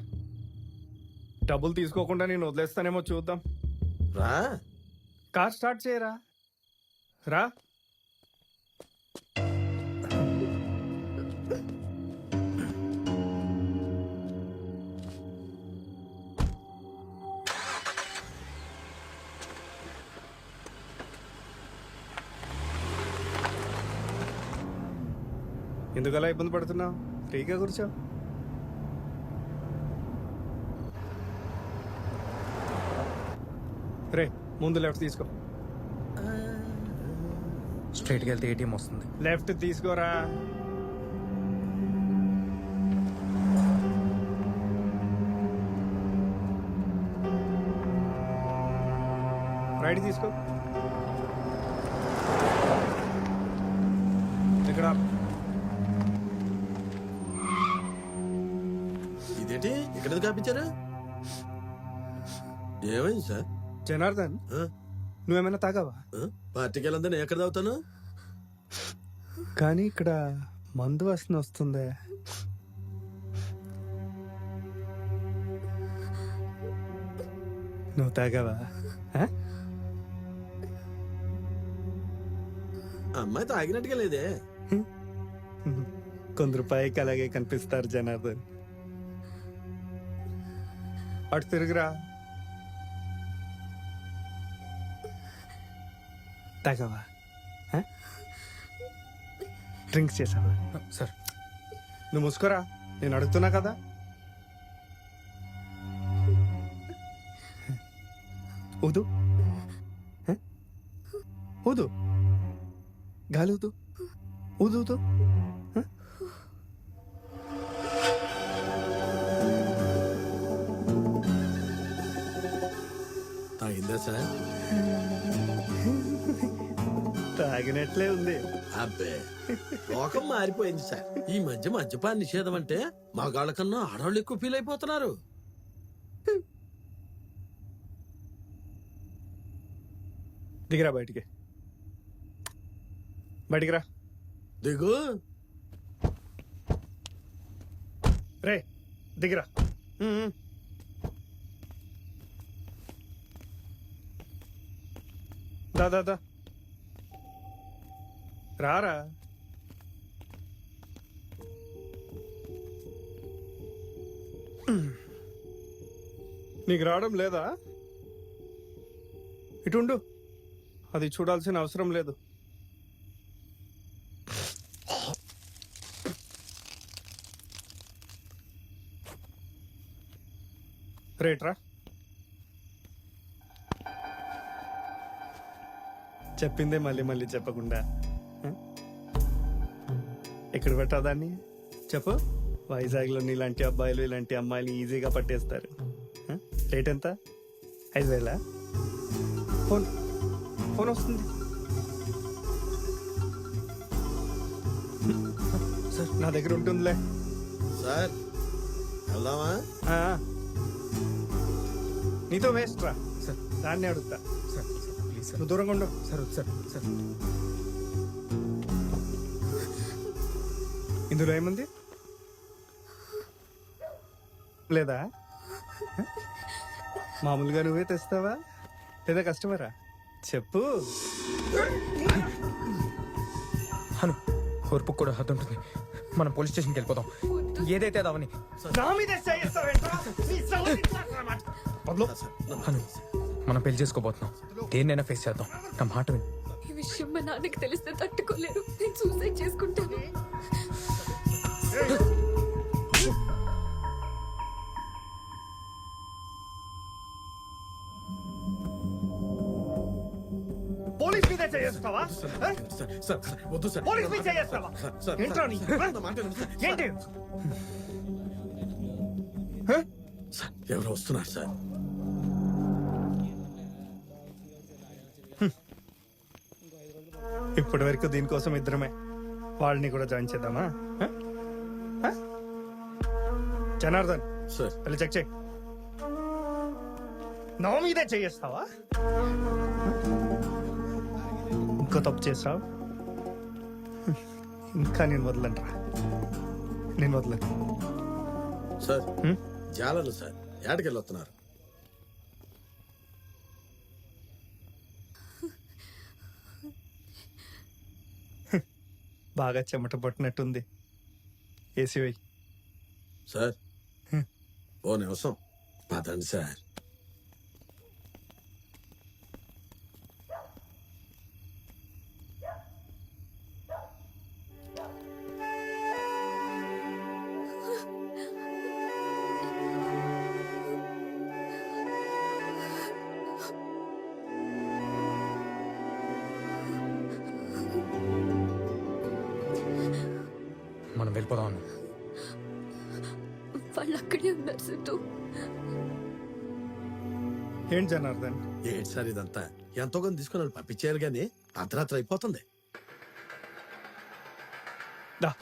డబ్బులు తీసుకోకుండా నేను వదిలేస్తానేమో చూద్దాం. రా. కార్ స్టార్ట్ చేయరా. రా. ఎందుకలా ఇబ్బంది పడుతున్నావు? ఫ్రీగా కూర్చో. రే, ముందు లెఫ్ట్ తీసుకో. స్ట్రైట్కి వెళ్తే ఏటీఎం వస్తుంది. లెఫ్ట్ తీసుకోరా. ఐడి తీసుకో. ఇక్కడ ఇదేంటి ఇక్కడ కాపించారు? ఏమైంది సార్? జనార్దన్, ఆ? నువ్వేమైనా తాగావా? పార్టీకి వెళ్ళందని ఎక్కడ తాగుతాను? కానీ ఇక్కడ మందు వాసన వస్తుందే. నువ్వు తాగావా? ఆ? అమ్మాయి తాగినట్టుగా లేదే. కొందరు పైకి అలాగే కనిపిస్తారు జనార్దన్. అటు తిరుగురా. తాగావా? డ్రింక్స్ చేసావా? సార్ నువ్వు ముసుకోరా, నేను అడుగుతున్నా కదా. ఊదు, ఊదు, గాలి ఊదు, ఊదు ఊదు. తాగిందా సార్? తాగినట్లే ఉంది. అబ్బే, లోకం మారిపోయింది సార్. ఈ మధ్య మద్యపాన నిషేధం అంటే మగాళ్ళ కన్నా ఆడవాళ్ళు ఎక్కువ ఫీల్ అయిపోతున్నారు. దిగిరా బయటికి, బయటికి రా. దిగు. రే దిగిరా. దా దా దా, రారా. నీకు రావడం లేదా? ఇటుండు, అది చూడాల్సిన అవసరం లేదు. రేట్రా. చెప్పిందే మళ్ళీ మళ్ళీ చెప్పకుండా ఎక్కడ పెట్టా దాన్ని చెప్పు. వైజాగ్లో నీలాంటి అబ్బాయిలు ఇలాంటి అమ్మాయిలు ఈజీగా పట్టేస్తారు. రేట్ ఎంత? 5,000? ఫోన్ ఫోన్ వస్తుంది సార్, నా దగ్గర ఉంటుందిలే. సార్ వెళ్దామా? ఆ, నీతో వేస్ట్ రా. సార్ దాన్ని అడుగుతా. Sir please sir. నువ్వు దూరంగా ఉండు. సార్ సార్ సార్ ఇందులో ఏముంది? లేదా మామూలుగా నువ్వే తెస్తావా లేదా కస్టమరా? చెప్పు. హను, ఓర్పు కూడా హద్దు ఉంటుంది. మనం పోలీస్ స్టేషన్కి వెళ్ళిపోదాం. ఏదైతే అదవని. హను, మనం పెళ్లి చేసుకోబోతున్నాం. దేన్నైనా ఫేస్ చేద్దాం. నా మాట విను. ఈ విషయం మా నాన్నకి తెలిస్తే తట్టుకోలేరు. నేను సూసైడ్ చేసుకుంటాను. పోలీస్ మీద చేస్తావా? సార్ సార్ వద్దు సార్. పోలీస్ మీద చేస్తావా? ఏంట్రా నీ? ఏంటి? సార్ ఎవరు వస్తున్నారు సార్? ఇప్పటి వరకు దీనికోసం ఇద్దరమే. వాళ్ళని కూడా జాయిన్ చేద్దామా? జనార్దన్ సార్ వెళ్ళి చెక్ చేయి. నా మీదే చేస్తావా? ఇంకో తప్పు చేస్తావు, ఇంకా నేను వదలంటరా. నేను వదలను. సార్ జాలలు సార్ ఏడకెళ్ళి వస్తున్నారు. బాగా చెమట పట్టినట్టుంది. ఏసీ సార్ ఓ నిమిషం పదండి సార్. మనం వెళ్ళిపోదాం. వాళ్ళు అక్కడే ఉన్నారు సిద్ధు. ఏంటి జనార్దన్? ఏంటి సార్ ఇదంతా? ఎంతో కొంత తీసుకుని వాళ్ళు పంపించేయాలి కానీ అర్ధరాత్రి అయిపోతుంది. దా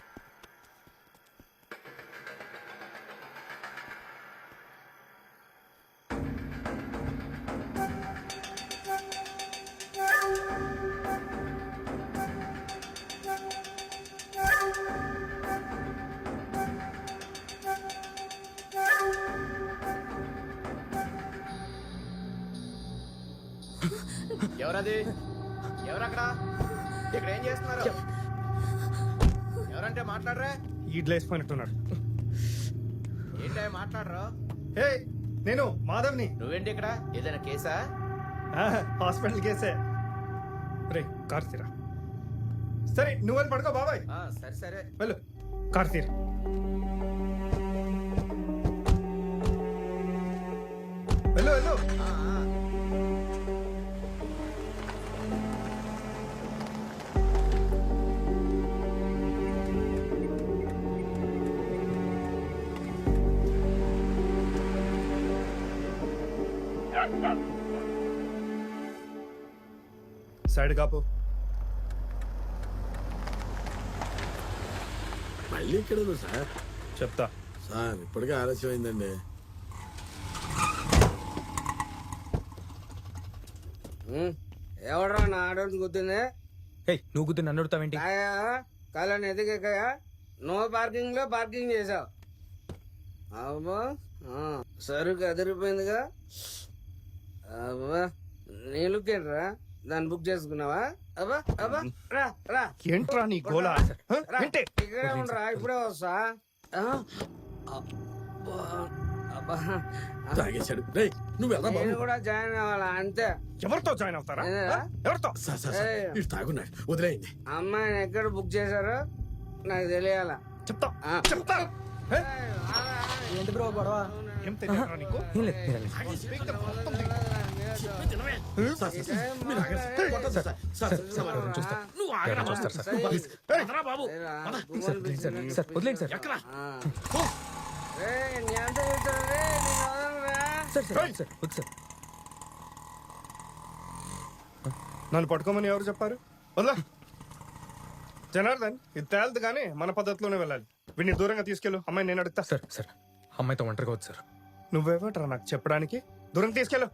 ఎవరది? ఎవరక్కడ? ఇక్కడ ఏం చేస్తున్నారు? ఎవరంటే మాట్లాడరా? ఈడ్లు వేసిపోయినట్టున్నాడు. ఏంటో మాట్లాడరు. హే నేను మాధవ్ని. నువ్వేంటి ఇక్కడ? ఏదైనా కేసా? హాస్పిటల్ కేసే. రే కార్ తీరా. సరే నువ్వు వెళ్ళి పడుకో బాబాయ్. సరే సరే. వెళ్ళు కార్ తీరా. వెళ్ళు వెళ్ళు. సైడ్ కాపు. మళ్ళీ ఇక్కడ సార్. చెప్తా సార్ ఇప్పటికే ఆలస్యం అయిందండి. ఎవడరా నా ఆడోని గుర్తుంది? నువ్వు గుద్దు నన్ను అడుగుతావేంటి? కాలని ఎదిగాక నో పార్కింగ్ లో పార్కింగ్ చేసావు. అబ్బా సరుకు అదిరిపోయిందిగా. అబ్బా నీ లుక్కేంట్రా? దాన్ని బుక్ చేసుకున్నావా? అబ్బా అబ్బా రా రా. ఏంట్రా నీ గోలా? రా, ఇక్కడే ఉండరా, ఇప్పుడే వస్తా. అబ్బా తాగేశాడు. రేయ్ నువ్వు వెళ్దా బాబు. నేను కూడా జాయిన్ అవ్వాలా అంతే. ఎవరితో జాయిన్ అవుతారా? ఏదా? ఎవరితో? సార్ సార్ సార్, ఇటు తాగున్నాడు, వదిలేయండి. అమ్మాయిని ఎక్కడ బుక్ చేశారో నాకు తెలియాల. చెప్తా ఆ. చెప్తా. ఏంటి బ్రో గొడవ? ఏం తెలియదురా నీకు? ఏం లేదు, మీరండి. సార్, సార్, సార్, మీరు ఆగండి సార్. కొట్టండి సార్. సార్, సార్, ఎవరైనా చూస్తారు? నువ్వు ఆగరా ఎవరైనా బాబు. చూస్తారు సార్? ప్లీజ్. వదరా బాబు. సార్, ప్లీజ్ సార్, సార్, వదిలేండి సార్. ఎక్కరా? సార్ సార్ సార్ వద్దు సార్. నన్ను పట్టుకోమని ఎవరు చెప్పారు? వదలా జనార్దన్, ఇది తేలదు కానీ మన పద్ధతిలోనే వెళ్ళాలి. వీడిని దూరంగా తీసుకెళ్ళు. అమ్మాయి నేను అడుగుతా. సార్ సార్ అమ్మాయితో ఒంటరిగా వద్దు సార్. నువ్వేవట్రా నాకు చెప్పడానికి? దూరం తీసుకెళ్ళు.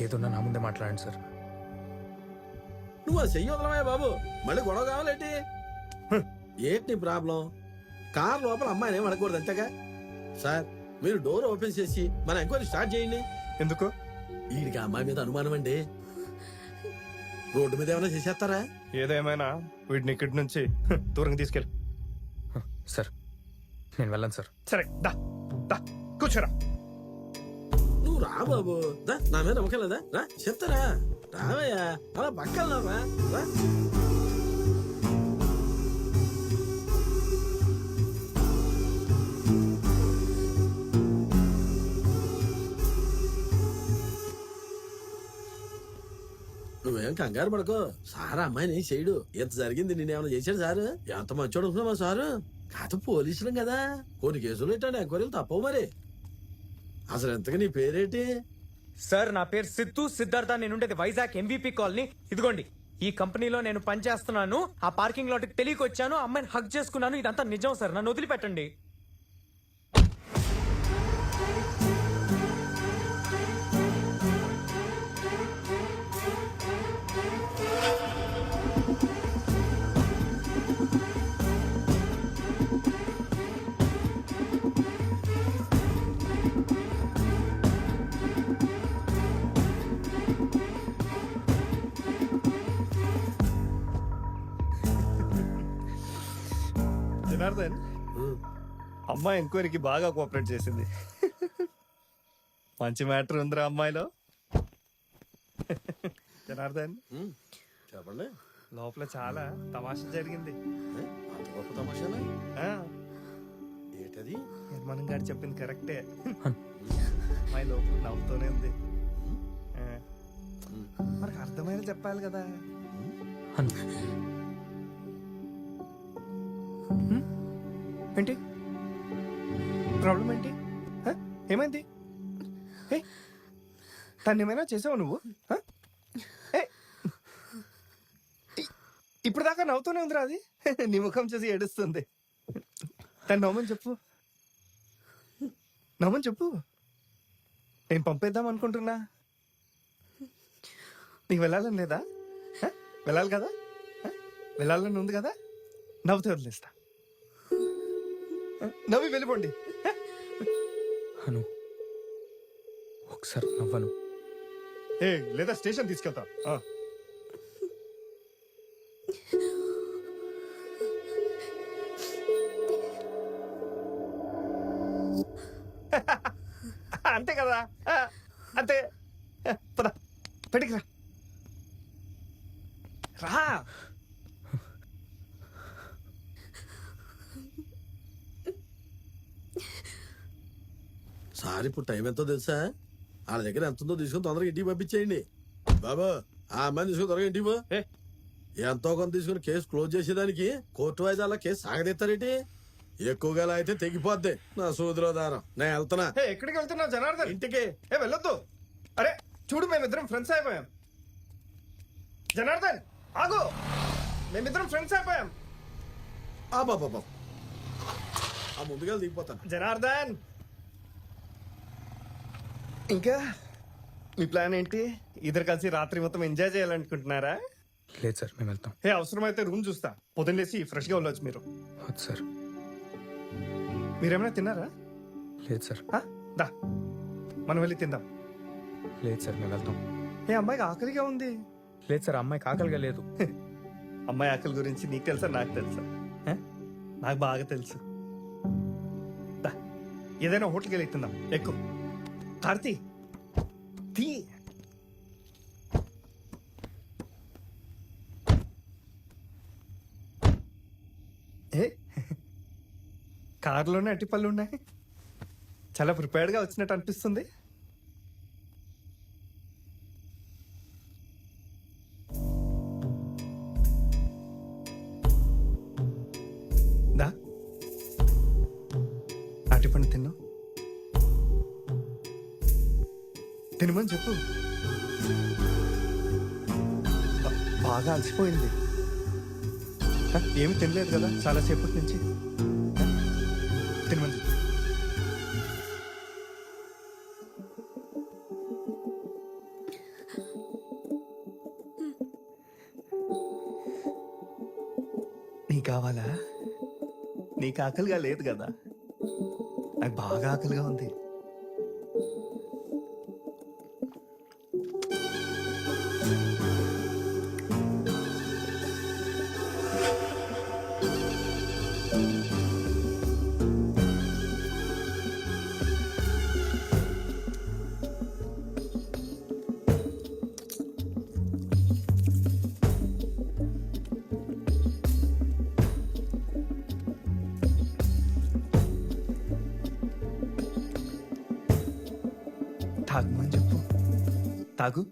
ఏదన్నా నా ముందే మాట్లాడండి సార్. నువ్వు అది చెయ్యి వదలమయ్యా బాబు. మళ్ళీ గొడవ కావాలేంటి? ఏంటి నీ ప్రాబ్లం? కార్ లోపల అమ్మాయిని ఏం అడగకూడదు అంతేగా. సార్ మీరు డోర్ ఓపెన్ చేసి మన ఎంక్వైరీ స్టార్ట్ చేయండి. ఎందుకు? వీడికి ఆ అమ్మాయి మీద అనుమానం అండి. రోడ్డు మీద ఏమైనా చేసేస్తారా? ఏదేమైనా వీడిని ఇక్కడి నుంచి దూరంగా తీసుకెళ్ళు. సార్ నేను వెళ్ళను సార్. సరే దా దా కూర్చోరా. నువ్వు రా బాబు. దా, నా మీద నమ్మకం లేదా? రా చెప్తారా. రావయ్యా, అలా పక్కన రా. నువ్వేం కంగారు పడుకో. సార్ అమ్మాయిని చేయడు. ఎంత జరిగింది నేనేమైనా చేశాడు సారు? ఎంత మంచోడు అనుకున్నావా సారు? కాదు పోలీసులం కదా, కొన్ని కేసులు ఏంటంటే ఎంక్వైరీలు తప్పవు మరి. అసలు ఎంతగా నీ పేరేంటి? సార్ నా పేరు సిద్ధు సిద్ధార్థ. నేను ఉండేది వైజాగ్ MVP కాలనీ. ఇదిగోండి ఈ కంపెనీలో నేను పనిచేస్తున్నాను. ఆ పార్కింగ్ లాట్కి తెలియక వచ్చాను, అమ్మాయిని హక్ చేసుకున్నాను. ఇదంతా నిజం సార్, నన్ను వదిలిపెట్టండి. జనార్దన్, అమ్మాయి ఎంక్వైరీకి బాగా కోఆపరేట్ చేసింది. మంచి మ్యాటర్ ఉందిరా అమ్మాయిలో. జనార్దన్ చెప్పండి. లోపల చాలా తమాషా జరిగింది. అంత గొప్ప తమాషానా? ఆ, ఏంటది? నిర్మలం గారు చెప్పింది కరెక్టే. అమ్మాయి లోపల నవ్వుతూనే ఉంది. ఆ, మనకు అర్థమైన చెప్పాలి కదా. ఏంటి ప్రాబ్లం ఏంటి? ఏమైంది? తను ఏమైనా చేసావు నువ్వు? ఇప్పుడు దాకా నవ్వుతూనే ఉందిరా అది. నీ ముఖం చూసి ఏడుస్తుంది. తను నవ్వమని చెప్పు, నవ్వమని చెప్పు. నేను పంపేద్దాం అనుకుంటున్నా. నీకు వెళ్ళాలని లేదా? వెళ్ళాలి కదా, వెళ్ళాలని ఉంది కదా. నవ్వుతే వదిలేస్తా. నవ్వి వెళ్ళిపోండి. అను ఒకసారి నవ్వను. ఏ లేదా స్టేషన్ తీసుకెళ్తా. అంతే కదా, అంతే. పద పెడికి రా. రా. సార్ ఇప్పుడు టైం ఎంతో తెలుసా? వాళ్ళ దగ్గర ఎంత ఉందో తీసుకుని తొందరగా ఇంటికి పంపించేయండి. బాబా ఆ అమ్మాయిని తీసుకుని త్వరగా ఇంటికి పో. ఎంతో కొంత తీసుకుని కేసు క్లోజ్ చేసేదానికి కోర్టు వాయిదాల కేసు సాగదీస్తారేంటి? ఎక్కువగా అయితే తెగిపోద్ది నా సూదిలో దారం. నేను వెళ్తున్నా. ఎక్కడికి వెళ్తున్నావు జనార్దన్? ఇంటికి. వెళ్ళొద్దు. అరే చూడు, మేమిద్దరం ఫ్రెండ్స్ అయిపోయాం. జనార్దన్ ఆగు, మేమిద్దరం ఫ్రెండ్స్ అయిపోయాం. బాబా ఆ ముందుగా దిగిపోతాను. జనార్దన్, ఇంకా మీ ప్లాన్ ఏంటి? ఇద్దరు కలిసి రాత్రి మొత్తం ఎంజాయ్ చేయాలనుకుంటున్నారా? లేదు సార్, మేము వెళ్తాం. అవసరమైతే రూమ్ చూస్తా. పొద్దున్న లేసి ఫ్రెష్గా వెళ్ళొచ్చు మీరు. వద్దు సార్. మీరేమైనా తిన్నారా? లేదు సార్. దా మనం వెళ్ళి తిందాం. లేదు సార్, మేము వెళ్తాం. అమ్మాయికి ఆకలిగా ఉంది. లేదు సార్, అమ్మాయికి ఆకలిగా లేదు. అమ్మాయి ఆకలి గురించి నీకు తెలుసా నాకు తెలుసా? నాకు బాగా తెలుసు. దా ఏదైనా హోటల్కి వెళ్ళి తిందాం. ఎక్కువ కార్తీ తీ. ఏ కారులోనే అట్టిపళ్ళు ఉన్నాయి. చాలా ప్రిపేర్డ్గా వచ్చినట్టు అనిపిస్తుంది. దా అట్టిపండు తిన్నావు, తినమని చెప్పు. బాగా అలసిపోయింది. ఏమి తినలేదు కదా చాలా సేపటి నుంచి. తినమని చెప్పు. నీకు కావాలా? నీకు ఆకలిగా లేదు కదా, నాకు బాగా ఆకలిగా ఉంది. తాగమని చెప్పు. తాగు,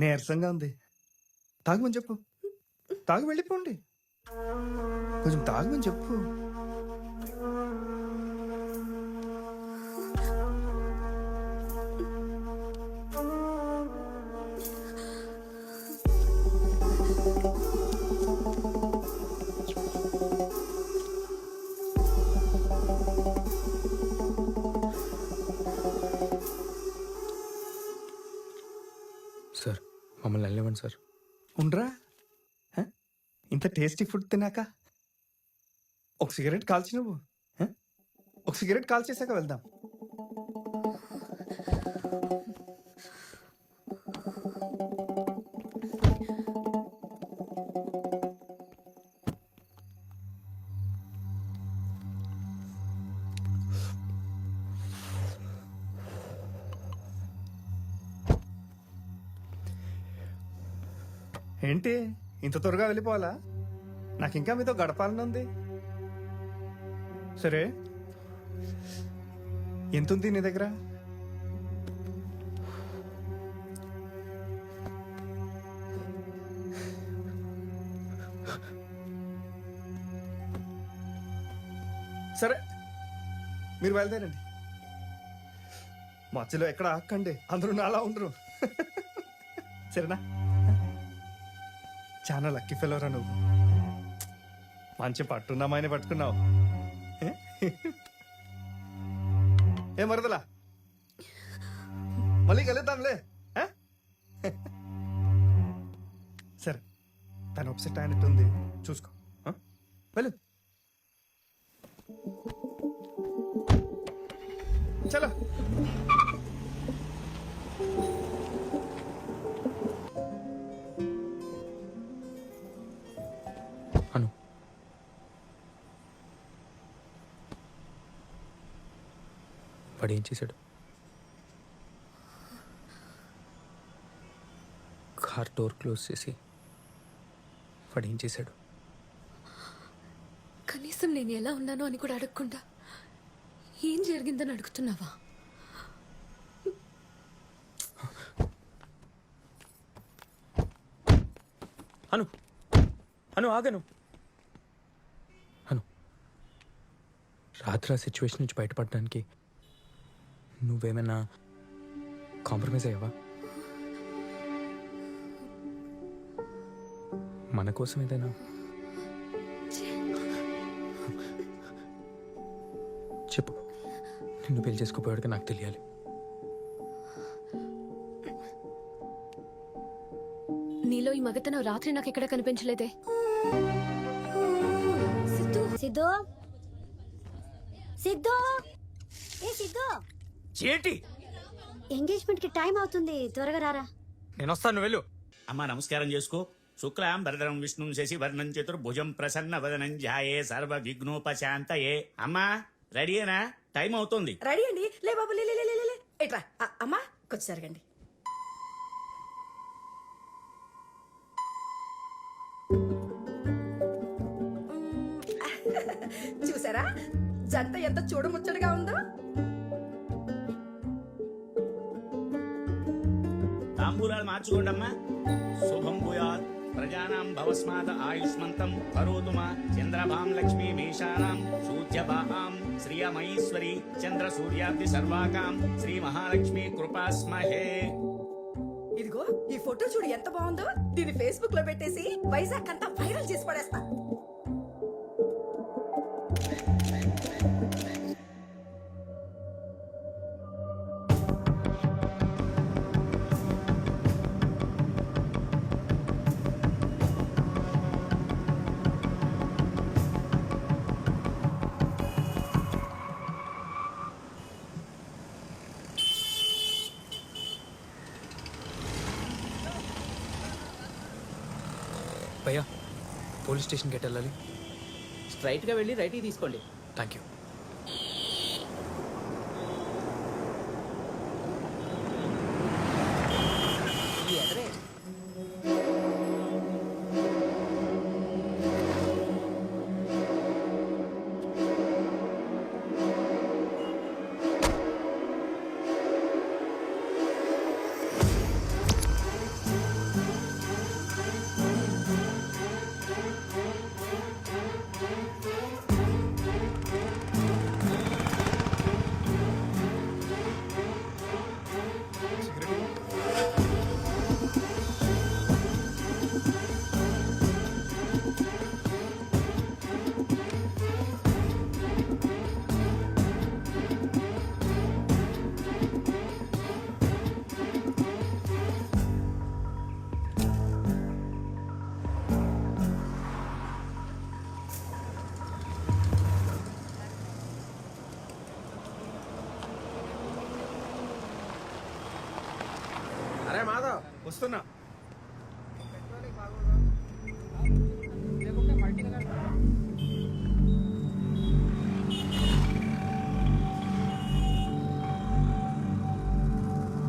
నీరసంగా ఉంది. తాగమని చెప్పు. తాగు, వెళ్ళిపోండి. కొంచెం తాగమని చెప్పు. సార్ మమ్మల్ని వెళ్ళనివ్వండి సార్. ఉండరా, ఇంత టేస్టీ ఫుడ్ తిన్నాక ఒక సిగరెట్ కాల్చి నువ్వు. ఒక సిగరెట్ కాల్చేసాక వెళ్దాం. ఏంటి ఇంత త్వరగా వెళ్ళిపోవాలా? నాకు ఇంకా మీతో గడపాలని ఉంది. సరే, ఎంత ఉంది నీ దగ్గర? సరే, మీరు బయలుదేరండి. మధ్యలో ఎక్కడ ఆక్కండి, అందరూ నాలా ఉండరు. సరేనా? చాలా లక్కీ ఫెలోరా నువ్వు. మంచి పట్టున్నామాయని పట్టుకున్నావు. ఏ మరదలా, మళ్ళీ కలుద్దాంలే. ఆ? సరే, తను అప్సెట్ అయినట్టుంది, చూసుకో. ఆ? వెళ్ళు. చలో. అను, వాడు ఏం చేశాడు? కార్ డోర్ క్లోజ్ చేసి వాడు ఏం చేశాడు? కనీసం నేను ఎలా ఉన్నానో అని కూడా అడగకుండా ఏం జరిగిందని అడుగుతున్నావా? అను, అను ఆగను. అను, రాత్రి ఆ సిచ్యువేషన్ నుంచి బయటపడడానికి నువ్వేమైనా కాంప్రమైజ్ అయ్యావా? మన కోసం ఏదైనా చెప్పు. నిన్ను పెళ్లి చేసుకోపోయాడుగా నాకు తెలియాలి. నీలో ఈ మగతనం రాత్రి నాకు ఎక్కడ కనిపించలేదే. సిద్ధు సిద్ధు సిద్ధు, ఏ సిద్ధు, ఏంటి? ఎంగేజ్మెంట్ కి టైం అవుతుంది, త్వరగా రారా. నేను వస్తాను, వెళ్ళు. అమ్మా నమస్కారం చేసుకో. శుక్లాం భరధరం విష్ణుం శశివర్ణం చతుర్భుజం ప్రసన్న వదనం ధ్యాయే సర్వ విఘ్నోపశాంతయే. అమ్మా రెడీయేనా? టైం అవుతుంది. రెడీ అండి. లే బాబు, లే లే లే లే, లే. ఎట్రా అమ్మా, కొంచెం జరగండి. చూసారా జంట ఎంత చూడముచ్చటగా ఉందో. తాంబూలాలు మార్చుకోండమ్మా. శుభం భూయాత్. ప్రజానాం భవస్మాత ఆయుష్మంతం కరోతు మా చంద్రభాం లక్ష్మీ మేషానాం సూర్యభాం శ్రియమైశ్వరి చంద్ర సూర్యాబ్ది సర్వాకాం శ్రీ మహాలక్ష్మి కృపాస్మహే. ఇదిగో ఈ ఫోటో చూడు ఎంత బాగుందో. దీన్ని ఫేస్బుక్ లో పెట్టేసి వైజాగ్ అంతా వైరల్ చేసి పడేస్తా. భయ్యా, పోలీస్ స్టేషన్కి ఎటు వెళ్ళాలి? స్ట్రైట్ గా వెళ్ళి రైట్కి తీసుకోండి. Thank you. ఈ ఎదరే. అరే మాధవ్, వస్తున్నా.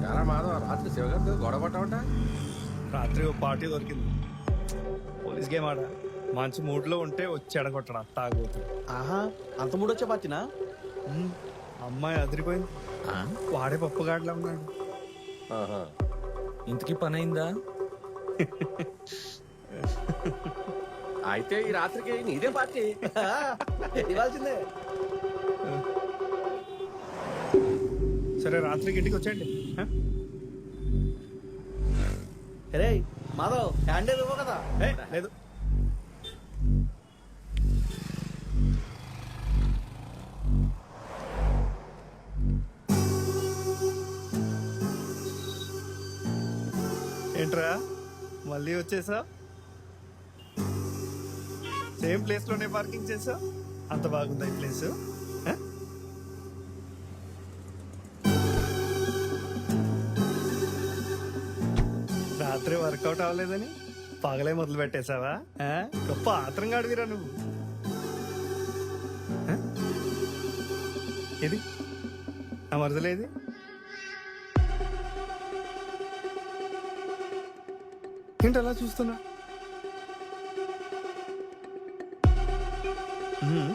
ఎలా మాధవ్, రాత్రి శివగారితో గొడవ పట్టావట? రాత్రి ఓ పార్టీ దొరికింది. పోలీస్ గేమ్ ఆడ. మంచి మూడ్ లో ఉంటే వచ్చి ఎడగొట్టడా తాగబోతు. ఆహా, అంత మూడొచ్చే పార్టీనా? అమ్మాయి అదిరిపోయింది. వాడే పప్పుగాడిలా ఉన్నాడు. ఇంతకీ పని అయిందా? అయితే ఈ రాత్రికి నీదే పార్టీ ఇవ్వాల్సిందే. సరే, రాత్రికి ఇంటికి వచ్చేయండి. రే మాధవ్ హ్యాండిల్ ఇవ్వ కదా ఏ, లేదు ఏంట్రా మళ్ళీ వచ్చేసా సేమ్ ప్లేస్ లోనే పార్కింగ్ చేసా అంత బాగుందా ఈ ప్లేస్ రాత్రి వర్కౌట్ అవ్వలేదని పగలే మొదలు పెట్టేశావా గొప్ప ఆత్రంగా అడిగిరా నువ్వు ఆ? ఏది నా మరదలేది ఏంటి అలా చూస్తున్నా మ్మ్.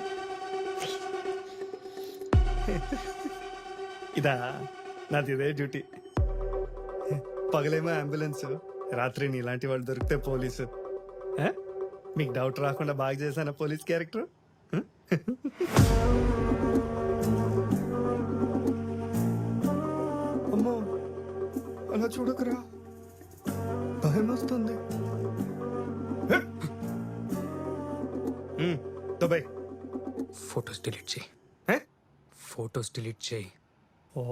ఇదా నాది ఇదే డ్యూటీ పగలేమో అంబులెన్స్ రాత్రి నీలాంటి వాళ్ళు దొరికితే పోలీసు ఆ? మీకు డౌట్ రాకుండా బాగా చేశానా పోలీస్ క్యారెక్టర్ అమ్మో అలా చూడకురా భయం వస్తుంది దుబాయ్ ఫొటోస్ డిలీట్ చేయి ఫొటోస్ డిలీట్ చేయి ఓ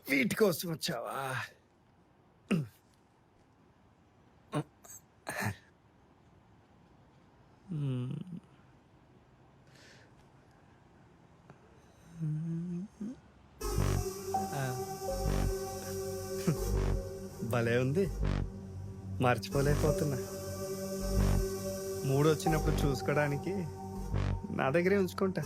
వీటి కోసం వచ్చావా భలే ఉంది మర్చిపోలేకపోతున్నా మూడు వచ్చినప్పుడు చూసుకోవడానికి నా దగ్గరే ఉంచుకుంటా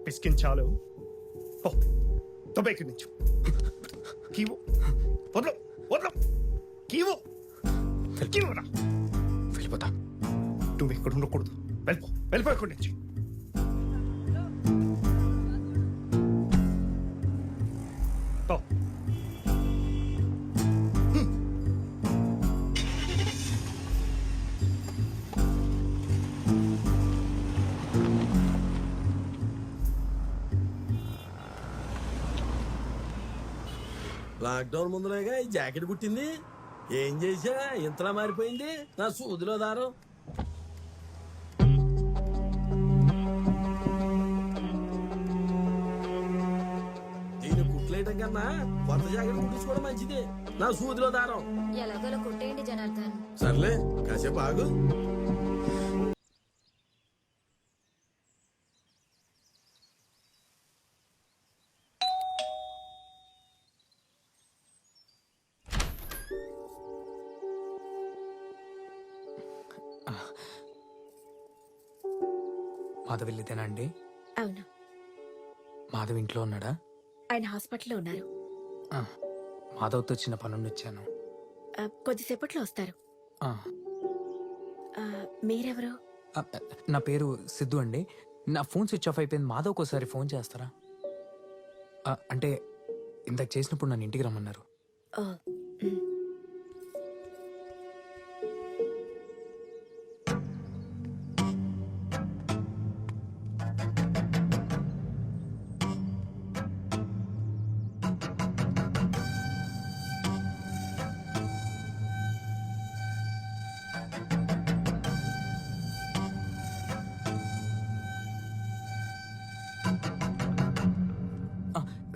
పిసికించాలు ఓ తొబైకి నుంచి కీవు వదలు వదలు కీవు కీవురా వెళ్ళిపోతా నువ్వు ఇక్కడ ఉండకూడదు వెళ్ళిపో ఇక్కడి నుంచి పో. లాక్డౌన్ ముందులేగా ఈ జాకెట్ కుట్టింది ఏం చేసా ఇంతలా మారిపోయింది నా సూదిలో దారం దీన్ని కుట్లేయటం కన్నా కొత్త జాకెట్ కుట్టించుకోవడం మంచిది నా సూదిలో దారం ఎలాగోలా కొట్టేయండి జనార్దన్. సర్లే కాసేపు ఆగు మాధవ్ వెళ్ళితేనా అండి అవును, మాధవ్ ఇంట్లో ఉన్నాడా ఆయన హాస్పిటల్లో ఉన్నారు. ఆ, మాధవ్తో చిన్న పనుండి వచ్చాను కొద్దిసేపట్లో వస్తారు. ఆ, మీరెవరు? ఆ, నా పేరు సిద్ధు అండి. నా ఫోన్ స్విచ్ ఆఫ్ అయిపోయింది. మాధవ్కి ఒకసారి ఫోన్ చేస్తారా? అంటే ఇందాక చేసినప్పుడు నన్ను ఇంటికి రమ్మన్నారు. ఓ, మ్.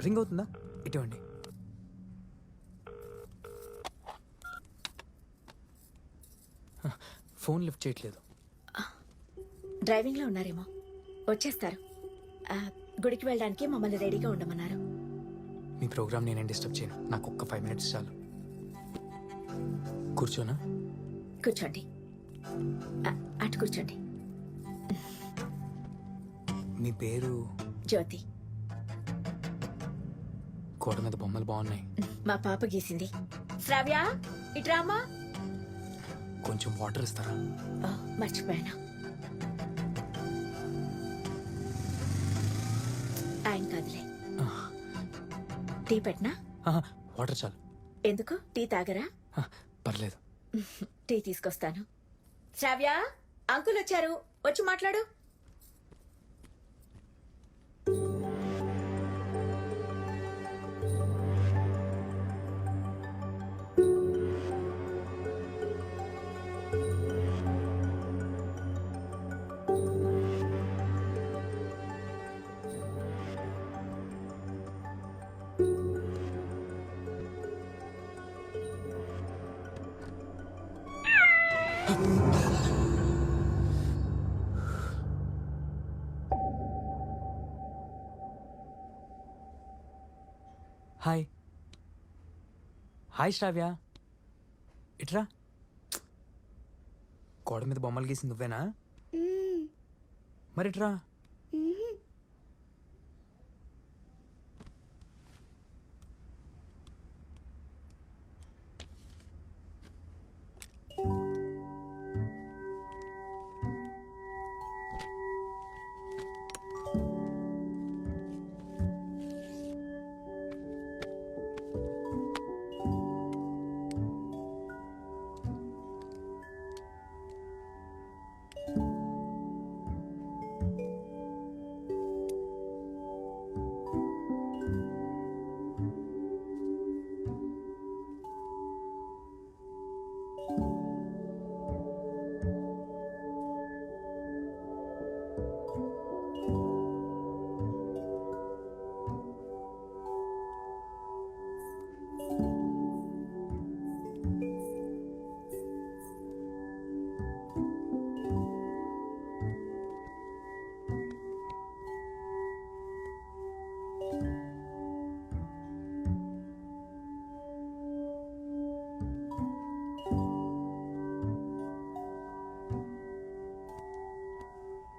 రింగ్ అవుతుందా? ఇటువంటి ఫోన్ లిఫ్ట్ చేయట్లేదు. డ్రైవింగ్లో ఉన్నారేమో, వచ్చేస్తారు. గుడికి వెళ్ళడానికి మమ్మల్ని రెడీగా ఉండమన్నారు. మీ ప్రోగ్రామ్ నేనేం డిస్టర్బ్ చేయను. నాకు ఒక్క 5 minutes చాలు. కూర్చోనా? కూర్చోండి. అటు కూర్చోండి. మీ పేరు? జ్యోతి. గోడ మీద బొమ్మలు బాగున్నాయి. మా పాప గీసింది. శ్రావ్య, ఇట్రామా. కొంచెం వాటర్ ఇస్తారా? మర్చిపోయాను. ఆయన కాదులే. టీ పెట్టనా? వాటర్ చాలు. ఎందుకు టీ తాగరా? పర్లేదు. టీ తీసుకొస్తాను. శ్రావ్య, అంకుల్ వచ్చారు, వచ్చి మాట్లాడు. హాయ్ హాయ్ శ్రావ్య, ఇట్రా. గోడ మీద బొమ్మలు గీసింది నువ్వేనా? మరి ఇట్రా.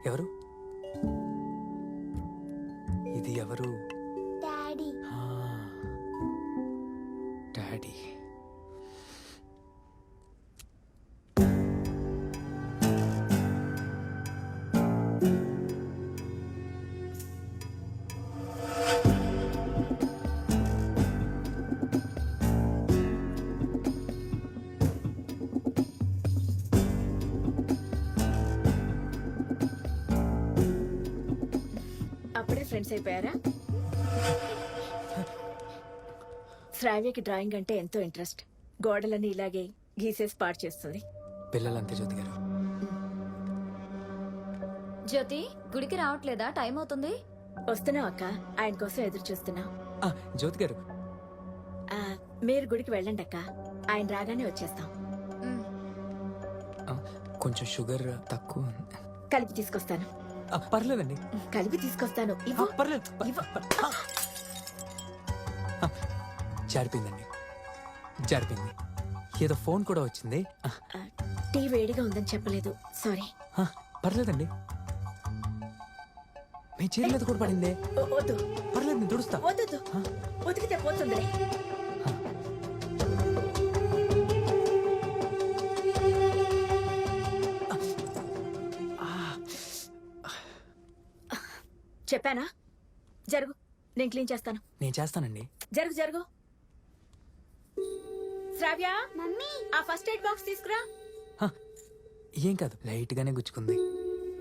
ఎవరు ఇది? ఎవరు? డాడీ. డాడీ. అప్పుడే ఫ్రెండ్స్ అయిపోయారా? శ్రావ్యకి డ్రాయింగ్ అంటే ఎంతో ఇంట్రెస్ట్. గోడలని ఇలాగే గీసేసి పాడు చేస్తుంది. పిల్లలంతే జ్యోతి గారు. జ్యోతి, గుడికి రావట్లేదా? టైం అవుతుంది. వస్తున్నావు అక్క, ఆయన కోసం ఎదురు చూస్తున్నా. జ్యోతి గారు, మీరు గుడికి వెళ్ళండి అక్క, ఆయన రాగానే వచ్చేస్తాం. కొంచెం షుగర్ తక్కువ. కలిపి తీసుకొస్తాను. పర్లేదండి. కలిపి తీసుకొస్తాను. ఇవ్వు. పర్లేదు. ఇవ్వు. జారిపోయిందండి, జారిపోయింది. ఏదో ఫోన్ కూడా వచ్చింది. టీ వేడిగా ఉందని చెప్పలేదు, సారీ. పర్లేదండి. మీ చీర మీద కూడా పడిందే. వద్దు. పర్లేదు, నేను తుడుస్తా. వద్దు, ఉతికితే పోతుందిలే. చెప్పానా? జరుగు, నేను క్లీన్ చేస్తాను. నేను చేస్తానండి. జరుగు జరుగు. శ్రావ్య, మమ్మీ, ఆ ఫస్ట్ ఎయిడ్ బాక్స్ తీసుకురా. ఏం కాదు, లైట్ గానే గుచ్చుకుంది.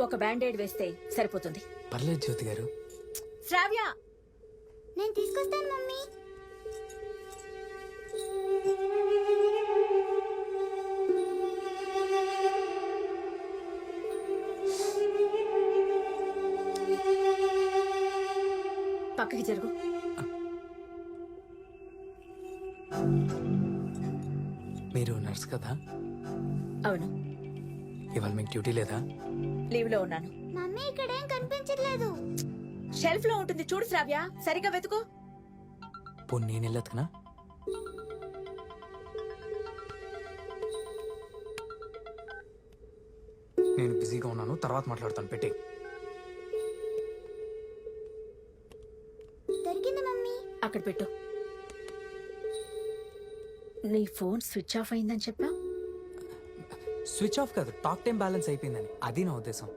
ఒక బ్యాండేడ్ వేస్తే సరిపోతుంది. పర్లేదు జ్యోతి గారు. శ్రావ్య, నేను తీసుకొస్తాను మమ్మీ. పక్కకి జరుగు. మీరు నర్స్ కదా? అవును. ఇవాళ మీకు డ్యూటీ లేదా? లీవ్ లో ఉన్నాను. మమ్మీ, ఇక్కడేం కనిపించట్లేదు. షెల్ఫ్ లో ఉంటుంది, చూడు శ్రావ్య, సరిగ్గా వెతుకు. పోనీ నేను వెళ్ళొత్తునా? నేను బిజీగా ఉన్నాను, తర్వాత మాట్లాడతాను. పెట్టి దొరికింది మమ్మీ. అక్కడ పెట్టు. నీ ఫోన్ స్విచ్ ఆఫ్ అయిందని చెప్పా. స్విచ్ ఆఫ్ కాదు, టాక్ టైం బ్యాలెన్స్ అయిపోయిందని. అది నా ఉద్దేశం.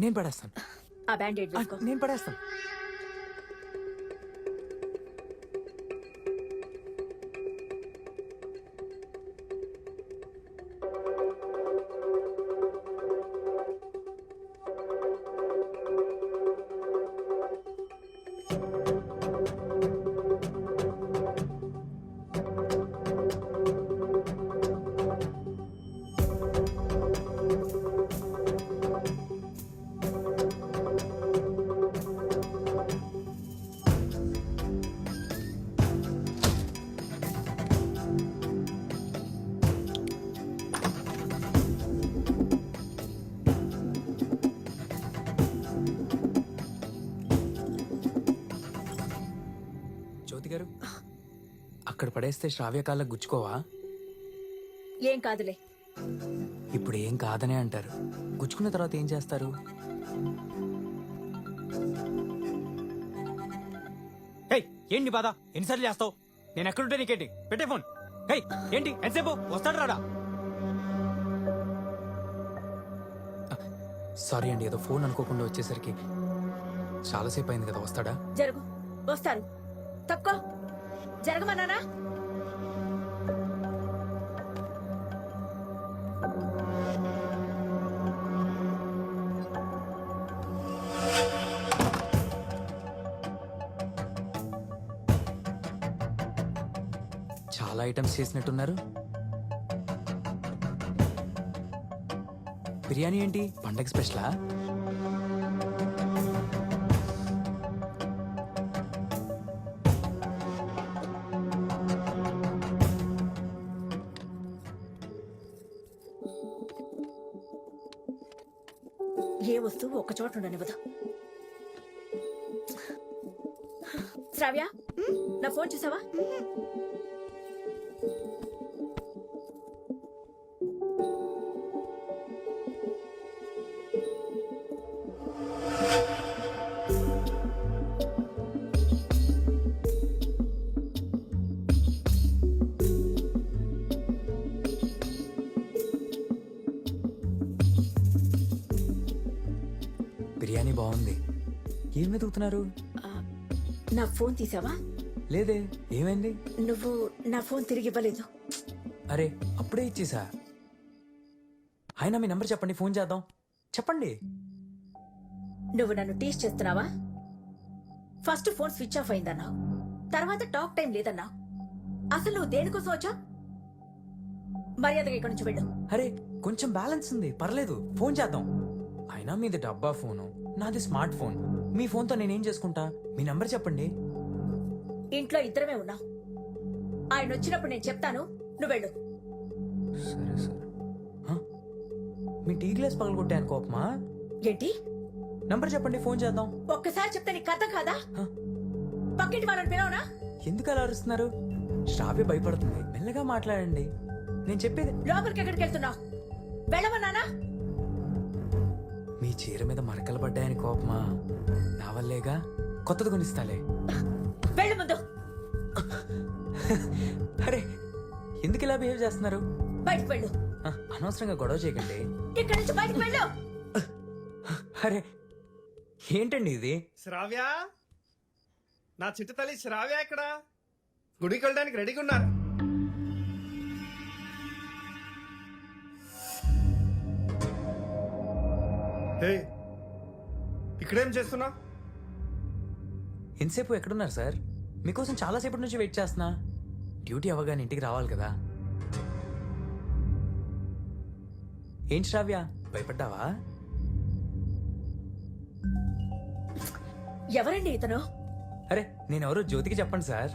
నేను పడేస్తాను. ఆ బ్యాండేడ్ వేసుకో. నేను పడేస్తాను. అక్కడ పడేస్తే శ్రావ్య కాళ్ళకు గుచ్చుకోవా? ఏం కాదులే. ఇప్పుడు ఏం కాదనే అంటారు. గుచ్చుకున్న తర్వాత ఏం చేస్తారు? ఏంటి బాధ? ఎన్నిసార్లు చేస్తావు? నేను ఎక్కడుంటే నీకేంటి? పెట్టే ఫోన్. ఏంటి ఎంతసేపు? వస్తాడు రాడా? సారీ అండి, ఏదో ఫోన్ అనుకోకుండా వచ్చేసరికి చాలాసేపు అయింది కదా. వస్తాడా? జరుగు, వస్తారు. తప్పుకో, జరగమన్నానా? చాలా ఐటమ్స్ చేసినట్టున్నారు. బిర్యానీ ఏంటి పండగ స్పెషలా? ఏ వస్తువు ఒక్క చోట ఉండనివ్వదు. శ్రావ్య, నా ఫోన్ చూసావా? బిర్యానీ బాగుంది. ఏం వెతుకుతున్నారు? నా ఫోన్ తీసావా? లేదే, ఏమైంది? నువ్వు నా ఫోన్ తిరిగి ఇవ్వలేదు. అరే అప్పుడే ఇచ్చేసా. అయినా మీ నంబర్ చెప్పండి, ఫోన్ చేద్దాం. చెప్పండి. నువ్వు నన్ను టీస్ చేస్తున్నావా? ఫస్ట్ ఫోన్ స్విచ్ ఆఫ్ అయిందన్నావు, తర్వాత టాక్ టైం లేదన్నావు. అసలు నువ్వు దేనికోసం వచ్చా? మర్యాదగా ఇక్కడి నుంచి వెళ్ళు. అరే కొంచెం బ్యాలెన్స్ ఉంది, పర్లేదు, ఫోన్ చేద్దాం. అయినా మీది డబ్బా ఫోను, నాది స్మార్ట్ ఫోన్. మీ ఫోన్తో నేనేం చేసుకుంటా? మీ నంబర్ చెప్పండి. ఇంట్లో ఇద్దరమే ఉన్నావు. ఆయన వచ్చినప్పుడు నేను చెప్తాను, నువ్వు వెళ్ళు. సరే సరే. మీ టీ గ్లాస్ పగలగొట్టాను కోపమా? ఏంటి? నంబర్ చెప్పండి, ఫోన్ చేద్దాం. ఒక్కసారి చెప్తే నీకు అర్థం కాదా? పక్కింటి వాళ్ళని పిలవనా? ఎందుకు అలా అరుస్తున్నారు? శ్రావ్య భయపడుతుంది, మెల్లగా మాట్లాడండి. నేను చెప్పేది. లోపలికి ఎక్కడికి వెళ్తున్నావు? వెళ్ళమన్నానా? మీ చీర మీద మరకలు పడ్డాయని కోపమా? నా వల్లేగా, కొత్తది కొనిస్తాలే. వెళ్ళు ముందు. అరే ఎందుకు ఇలా బిహేవ్ చేస్తున్నారు? బయటకు వెళ్ళు. అనవసరంగా గొడవ చేయకండి. ఇక్కడి నుంచి బయటకు వెళ్ళు. అరే ఏంటండి ఇది? శ్రావ్య, నా చిట్టు తల్లి శ్రావ్య ఎక్కడ? గుడికి వెళ్ళడానికి రెడీగా ఉన్నారు. ఇక్కడేం చేస్తున్నా? ఎంతసేపు ఎక్కడున్నారు సార్? మీకోసం చాలాసేపటి నుంచి వెయిట్ చేస్తున్నా. డ్యూటీ అవ్వగానే ఇంటికి రావాలి కదా. ఏంటి శ్రావ్య, భయపడ్డావా? ఎవరండి ఇతను? అరే నేనెవరో జ్యోతికి చెప్పండి సార్.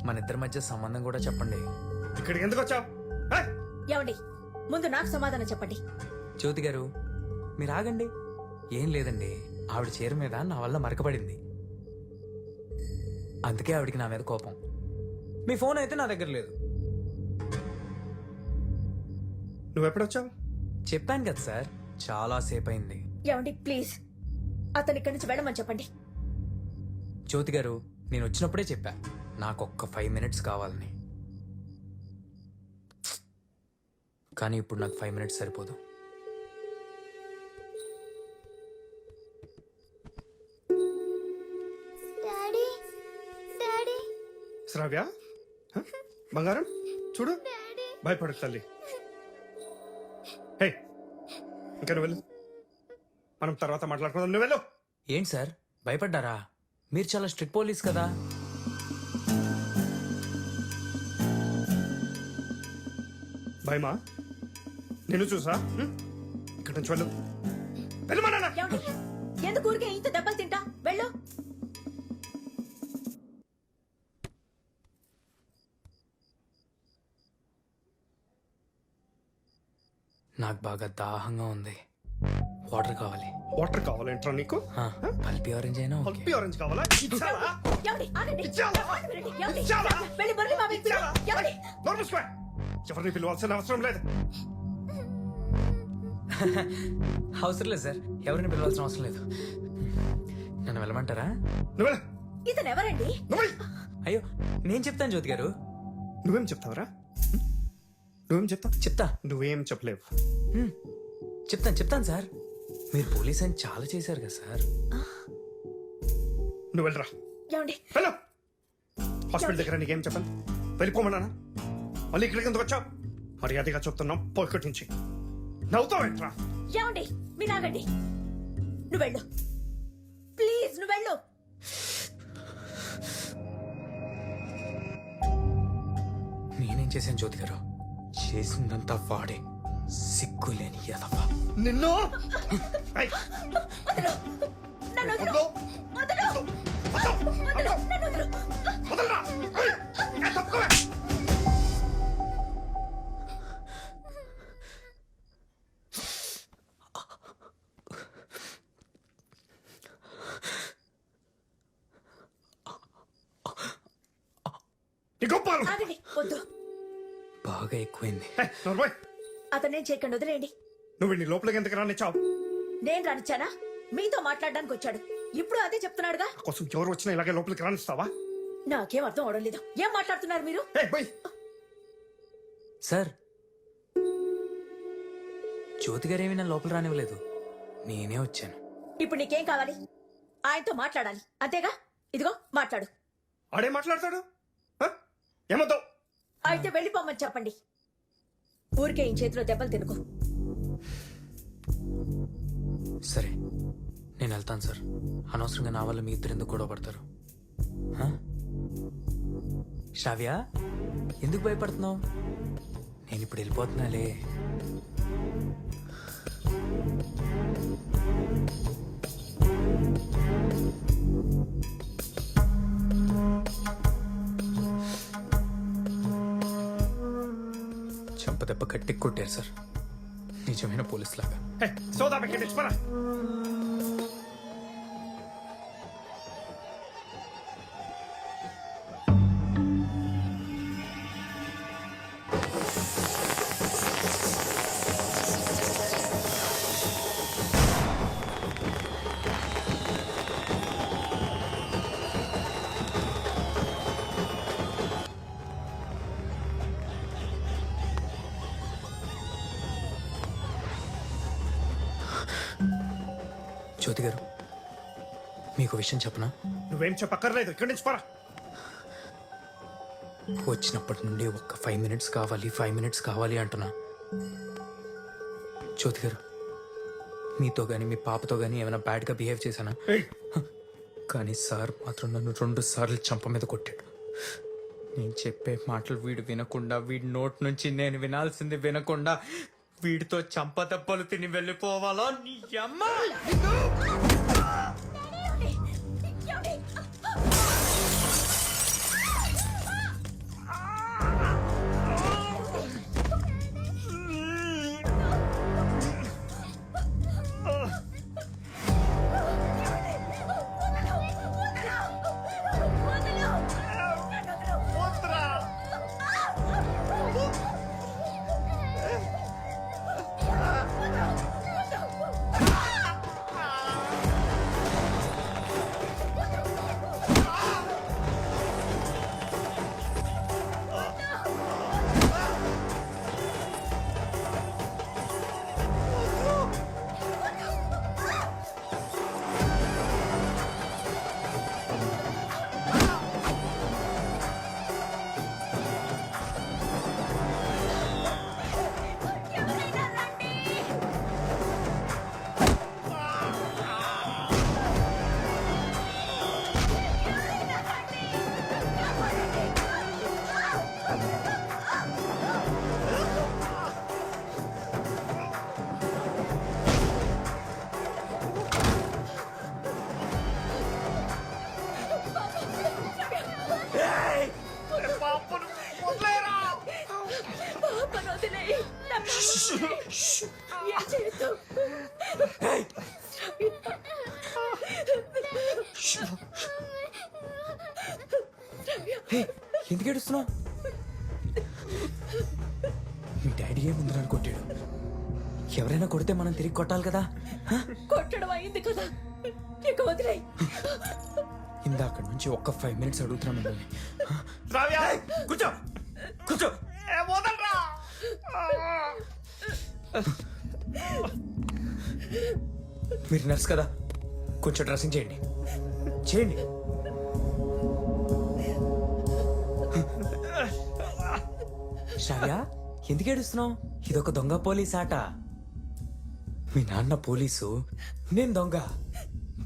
మన ఇద్దరి మధ్య సంబంధం కూడా చెప్పండి. ఇక్కడికి ఎందుకు వచ్చావు? ఏమండి, ముందు నాకు సమాధానం చెప్పండి. జ్యోతి గారు మీరు ఆగండి. ఏం లేదండి, ఆవిడ చీర మీద నా వల్ల మరకబడింది, అందుకే ఆవిడికి నా మీద కోపం. మీ ఫోన్ అయితే నా దగ్గర లేదు. నువ్వెప్పుడొచ్చావు? చెప్పాను కదా సార్, చాలా సేపు అయింది. ఏమండి ప్లీజ్, అతను ఇక్కడి నుంచి వెళ్ళమని చెప్పండి. జ్యోతి గారు నేను వచ్చినప్పుడే చెప్పా, నాకు ఒక్క 5 minutes కావాలని. కానీ ఇప్పుడు నాకు 5 minutes సరిపోదు. శ్రావ్య, బంగారం చూడు, భయపడకు తల్లి. హే, ఇంకా నువ్వు వెళ్ళు, మనం తర్వాత మాట్లాడుకుందాం. నువ్వు వెళ్ళు. ఏంటి సార్ భయపడ్డారా? మీరు చాలా స్ట్రిక్ట్ పోలీస్ కదా. భయమా? నేను చూసా. ఇక్కడ నుంచి వెళ్ళు. వెళ్ళమన్నా. ఏమండి, ఎందుకు ఊరికే ఇంత దెబ్బలు తింటా? వెళ్ళు. నాకు బాగా దాహంగా ఉంది, వాటర్ కావాలి. వాటర్ కావాలంటారా నీకు? పల్పి ఆరెంజ్ అయినా ఓకే. పల్పి ఆరెంజ్ కావాలా? ఇచ్చావా? ఏమండి? ఆగండి. ఇచ్చావా? ఏమండి? ఇచ్చావా? వెళ్ళి మురళి మామయ్య పిలువు. ఇచ్చావా? ఏమండి? నోరు మూసుకో. ఎవరిని పిలవాల్సిన అవసరం లేదు. అవసరం లేదు సార్, ఎవరిని పిలవాల్సిన అవసరం లేదు. నన్ను వెళ్ళమంటారా? నువ్వు వెళ్ళు. ఇతను ఎవరండి? నువ్వు వెళ్ళు. అయ్యో నేను చెప్తాను జ్యోతి గారు. నువ్వేం చెప్తావరా? నువ్వేం చెప్తావు? చెప్తా. నువ్వేం చెప్పలేవు. చెప్తాను సార్. మీరు పోలీస్ అని చాలా చేశారు కదా సార్. నువ్వు వెళ్ళరా. ఏమండి? వెళ్ళు. హాస్పిటల్ దగ్గర నీకేం చెప్పండి. వెళ్ళిపోమన్నానా? మళ్ళీ ఇక్కడికి ఎందుకు వచ్చావు? మర్యాదగా చెప్తున్నాం, పోయికటి నుంచి. నవ్వుతావేంట్రా? ఏమండి? మీరు ఆగండి. నువ్వు వెళ్ళు ప్లీజ్, నువ్వు వెళ్ళు. నేనేం చేశాను జ్యోతి గారు? చేసిందంతా వాడే, సిగ్గులేని ఎదవ. నిన్ను ఏయ్! నన్ను వదలు. వదలు. వదలు. వదలు. నన్ను వదలు. వదలరా. ఏయ్! ఏ తప్పుకోవే. నీ గొప్పలు. ఆగండి. వద్దు. బాగా ఎక్కువైంది. నోర్మోయ్. అతనేం చేయకండి, వదిలేయండి. నువ్వు నీ లోపలికి ఎందుకు రానిచ్చావు? నేను రానిచ్చానా? మీతో మాట్లాడడానికి వచ్చాడు. ఇప్పుడు అదే చెప్తున్నాడుగా. కోసం ఎవరు వచ్చినా ఇలాగే లోపలికి రానిస్తావా? నాకేం అర్థం అవడం లేదు. ఏం మాట్లాడుతున్నారు మీరు? ఏయ్, పోయ్. సార్, జ్యోతి గారు ఏమీ నన్ను లోపల రానివ్వలేదు, నేనే వచ్చాను. ఇప్పుడు నీకేం కావాలి? ఆయనతో మాట్లాడాలి అంతేగా? ఇదిగో మాట్లాడు. ఆడే మాట్లాడతాడు. ఆ? ఏమవుతావు? అయితే వెళ్ళిపోమని చెప్పండి. ఊరికే ఈ చేతిలో దెబ్బలు తినుకో. సరే నేను వెళ్తాను సార్. అనవసరంగా నా వల్ల మీ ఇద్దరు ఎందుకు గొడవ పడతారు? శ్రావ్య, ఎందుకు భయపడుతున్నావు? నేను ఇప్పుడు వెళ్ళిపోతున్నాలే. చెంపదెబ్బ గట్టి కొట్టారు సార్, నిజమైన పోలీస్ లాగా. ఏయ్, సోదా ప్యాకెట్ ఇచ్చి పరా. జ్యోతి గారు, మీకు విషయం చెప్పనా? నువ్వేం చెప్పక్కర్లేదు, ఇక్కడి నుంచి పరా. వచ్చినప్పటి నుండి ఒక్క 5 minutes కావాలి, 5 minutes కావాలి అంటున్నా. జ్యోతి గారు, మీతో కానీ మీ పాపతో కానీ ఏమైనా బ్యాడ్గా బిహేవ్ చేశానా? ఏయ్, కానీ సార్ మాత్రం నన్ను 2 సార్లు చంప మీద కొట్టాడు. నేను చెప్పే మాటలు వీడు వినకుండా, వీడి నోట్ నుంచి నేను వినాల్సింది వినకుండా వీడితో చంప దెబ్బలు తిని వెళ్ళిపోవాలా? నీ అమ్మ! పాపను వదిలేయ్. నా పాపను వదిలేయ్. ఏం చేయొద్దు. ఎందుకు ఏడుస్తున్నావు? మీ డాడీ ఏ ముందు నన్ను కొట్టాడు. ఎవరైనా కొడితే మనం తిరిగి కొట్టాలి కదా. కొట్టడం అయింది కదా, ఇక వదిలేయ్. ఇందాక నుంచి ఒక్క 5 minutes అడుగుతున్నా మిమ్మల్ని. శ్రావ్య కూర్చో కూర్చో. వదలరా. మీరు నర్స్ కదా, కొంచెం డ్రెస్సింగ్ చేయండి. చేయండి. శ్రావ్య ఎందుకు ఏడుస్తున్నావు? ఇదొక దొంగ పోలీస్ ఆట. మీ నాన్న పోలీసు, నేను దొంగ.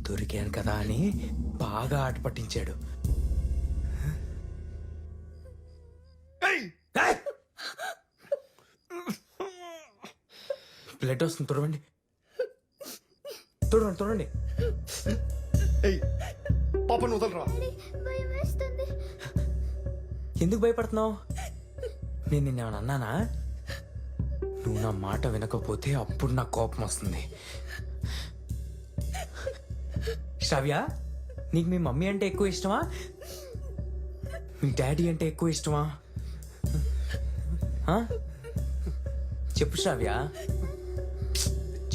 దొరికాను కదా అని బాగా ఆట పట్టించాడు. బ్లడ్ వస్తుంది, తుడవండి తుడవండి తుడవండి. పాపను వదలరా. ఎందుకు భయపడుతున్నావు? నేను నిన్నేమన్నా అన్నానా? నువ్వు నా మాట వినకపోతే అప్పుడు నాకు కోపం వస్తుంది. శ్రావ్య, నీకు మీ మమ్మీ అంటే ఎక్కువ ఇష్టమా, మీ డాడీ అంటే ఎక్కువ ఇష్టమా? ఆ? చెప్పు శ్రావ్య,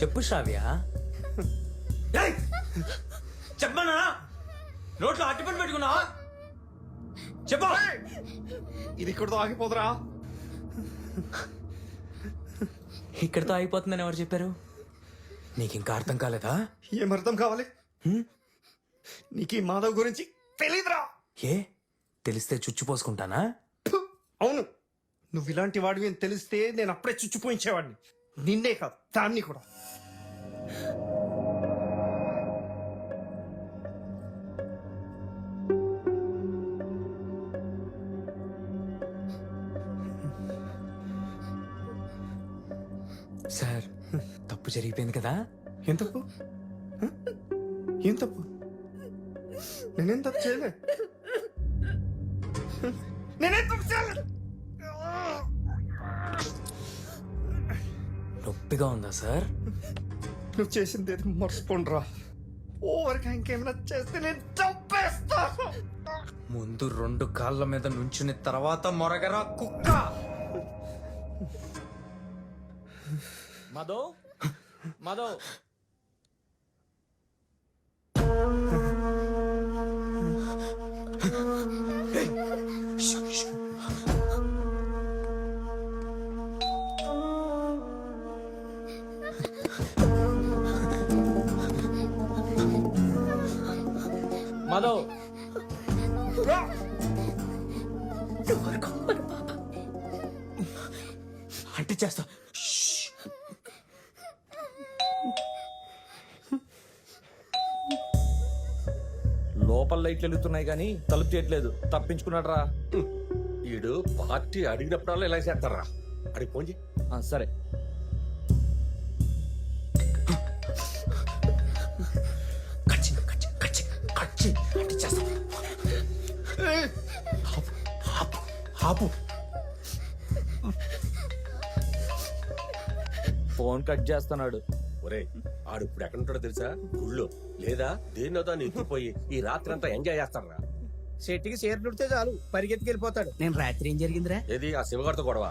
చెప్పు శ్రావ్య. చెప్పనా? నోట్లో అట్టిపని పెట్టుకున్నావా? చెప్పు. ఇది ఇక్కడతో ఆగిపోదురా. ఇక్కడితో అయిపోతుందని ఎవరు చెప్పారు? నీకు ఇంకా అర్థం కాలేదా? ఏం అర్థం కావాలి? నీకు ఈ మాధవ్ గురించి తెలీదురా. ఏ తెలిస్తే చుచ్చిపోసుకుంటానా? అవును, నువ్వు ఇలాంటి వాడివి అని తెలిస్తే నేను అప్పుడే చుచ్చిపోయించేవాడిని. నిన్నే కాదు, దాన్ని కూడా. సార్, తప్పు జరిగిపోయింది కదా. ఏం తప్పు? ఏం తప్పు? నేనేం తప్పు చేయలే. నేనేం తప్పు చేయలేదు. నొప్పిగా ఉందా సార్? నువ్వు చేసింది ఏది మర్చిపోండిరా. ఓవర్గా ఇంకేమైనా చేస్తే నేను చంపేస్తాను. ముందు 2 కాళ్ళ మీద నుంచుని తర్వాత మొరగరా కుక్క. మధు మధు మధు అంటే చేస్తా. లోపల లైట్లు వెలుగుతున్నాయి కానీ తలుపు తీయట్లేదు. తప్పించుకున్నాడు రా. ఈడు పార్టీ అడిగినప్పుడల్లా ఇలా చేస్తారా? అడిగి ఫోన్ చేయి. సరే. అంటే చేస్తా. ఆపు. ఫోన్ కట్ చేస్తున్నాడు. ఒరే, ఆడు ఇప్పుడు ఎక్కడ ఉంటాడో తెలుసా? గుళ్ళో లేదా దేన్నో దాన్ని ఎత్తిపోయి ఈ రాత్రి అంతా ఎంజాయ్ చేస్తారా? చెట్టుకి చేరుతుంటే చాలు పరిగెత్తుకెళ్ళిపోతాడు. నేను రాత్రి ఏం జరిగిందిరా? ఏది ఆ శివగారితో గొడవ?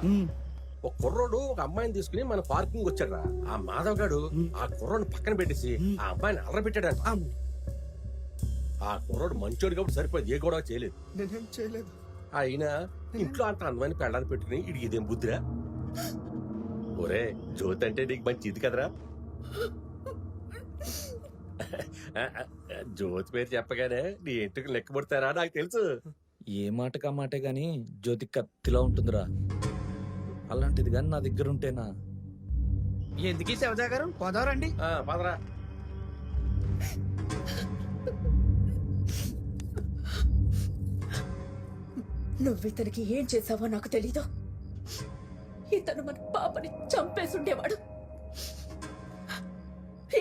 ఒక కుర్రోడు ఒక అమ్మాయిని తీసుకుని మన పార్కింగ్ వచ్చాడు. ఆ మాధవ్ గాడు ఆ కుర్రోడు పక్కన పెట్టేసి ఆ అమ్మాయిని అల్లరి పెట్టాడంట. ఆ కుర్రోడు మంచోడు కాబట్టి సరిపోయింది, ఏ గొడవ చేయలేదు. నేనేం చేయలేదు. అయినా ఇంట్లో అంత అందమైన పెళ్ళాన్ని పెట్టుకుని ఇడికి ఇదేం బుద్ధిరా? ఒరే, జ్యోతి అంటే నీకు మంచి ఇది కదరా. జ్యోతి పేరు చెప్పగానే నీ ఇంటికి లెక్క పడతారా నాకు తెలుసు. ఏ మాటకా మాటే గాని జ్యోతి కత్తిలా ఉంటుందిరా. అలాంటిది గాని నా దగ్గర ఉంటేనా. ఎందుకీ శివజా గారు పోదారండి. పదరా. నువ్వు ఇతనికి ఏం చేసావో నాకు తెలీదు. ఇతను మన పాపని చంపేసుండేవాడు.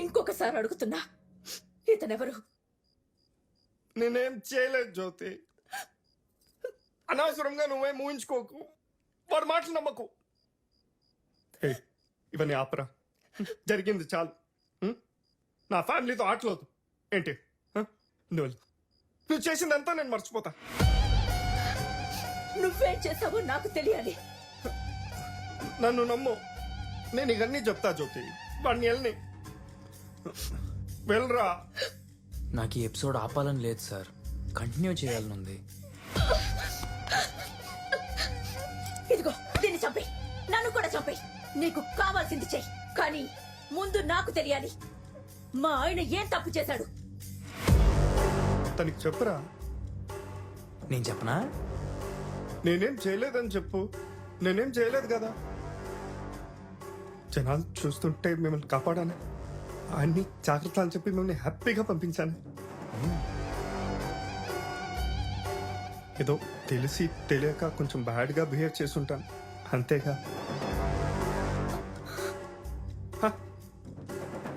ఇంకొకసారి అడుగుతున్నా, ఇతనెవరు? నేనేం చేయలేదు జ్యోతి. అనవసరంగా నువ్వేం ఊహించుకోకు. వాడు మాటలు నమ్మకు. ఇవన్నీ ఆపరా. జరిగింది చాలు. నా ఫ్యామిలీతో ఆటలేదు ఏంటి హ? నువ్వు చేసిందంతా నేను మర్చిపోతా. నువ్వేం చేసావో నాకు తెలియాలి. నన్ను నమ్ము, నేను ఇవన్నీ చెప్తా జ్యోతి. వాడిని వెళ్ళని వెళ్ళరా. నాకు ఈ ఎపిసోడ్ ఆపాలని లేదు సార్, కంటిన్యూ చేయాలని ఉంది. ఇదిగో దీన్ని చంపే, నన్ను కూడా చంపే. నీకు కావాల్సింది చెయ్యి, కానీ ముందు నాకు తెలియాలి మా ఆయన ఏం తప్పు చేశాడు. తనకి చెప్పురా. నేను చెప్పనా? నేనేం చేయలేదని చెప్పు. నేనేం చేయలేదు కదా. జనాలు చూస్తుంటే మిమ్మల్ని కాపాడాను, అన్ని జాగ్రత్తలు చెప్పి మిమ్మల్ని హ్యాపీగా పంపించాను. ఏదో తెలిసి తెలియక కొంచెం బ్యాడ్గా బిహేవ్ చేస్తుంటాను అంతేగా. హ,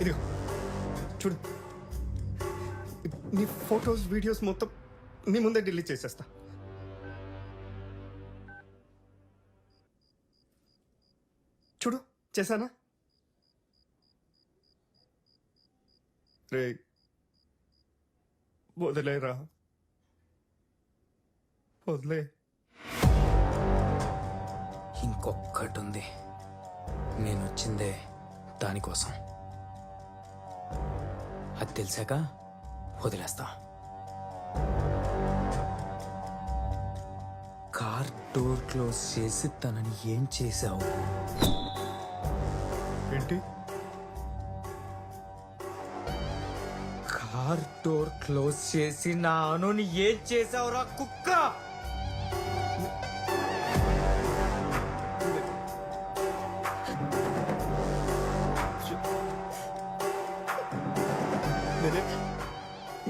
ఇదిగో చూడు, నీ ఫొటోస్ వీడియోస్ మొత్తం నీ ముందే డిలీట్ చేసేస్తా. చూడు చేశానా? రే వదిలేరా, వదిలే. ఇంకొక్కటి ఉంది, నేను వచ్చిందే దానికోసం. అది తెలిసాక వదిలేస్తా. కార్ డోర్ క్లోజ్ చేసి తనని ఏం చేశావు? ఏంటి? కార్ డోర్ క్లోజ్ చేసి నా అనుని ఏం చేసావురా కుక్క?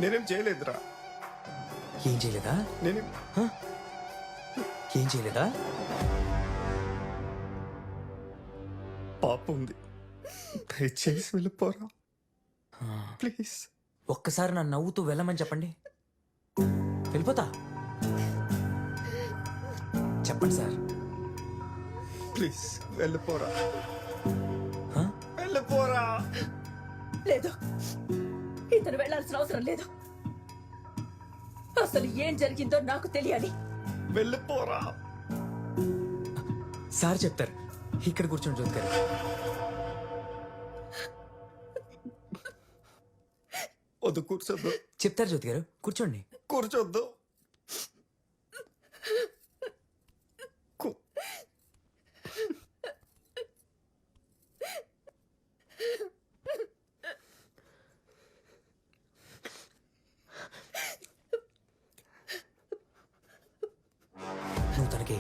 నేనేం చేయలేదురా. ఏం చేయలేదా? నేనేం ఏం చేయలేదా? పాప ఉంది, దయచేసి వెళ్ళిపోరా ప్లీజ్. ఒక్కసారి నన్ను నవ్వుతూ వెళ్ళమని చెప్పండి, వెళ్ళిపోతా. చెప్పండి సార్. ప్లీజ్ వెళ్ళిపోరా, హ? వెళ్ళిపోరా. లేదు, ఇతను వెళ్లాల్సిన అవసరం లేదు. అసలు ఏం జరిగిందో నాకు తెలియాలి. వెళ్ళిపోరా. సార్ చెప్తారు, ఇక్కడ కూర్చొని జ్యోతి గారు. వద్దు, కూర్చోద్దు. చెప్తారు జ్యోతి గారు, కూర్చోండి. కూర్చోద్దు. నువ్వు తనకి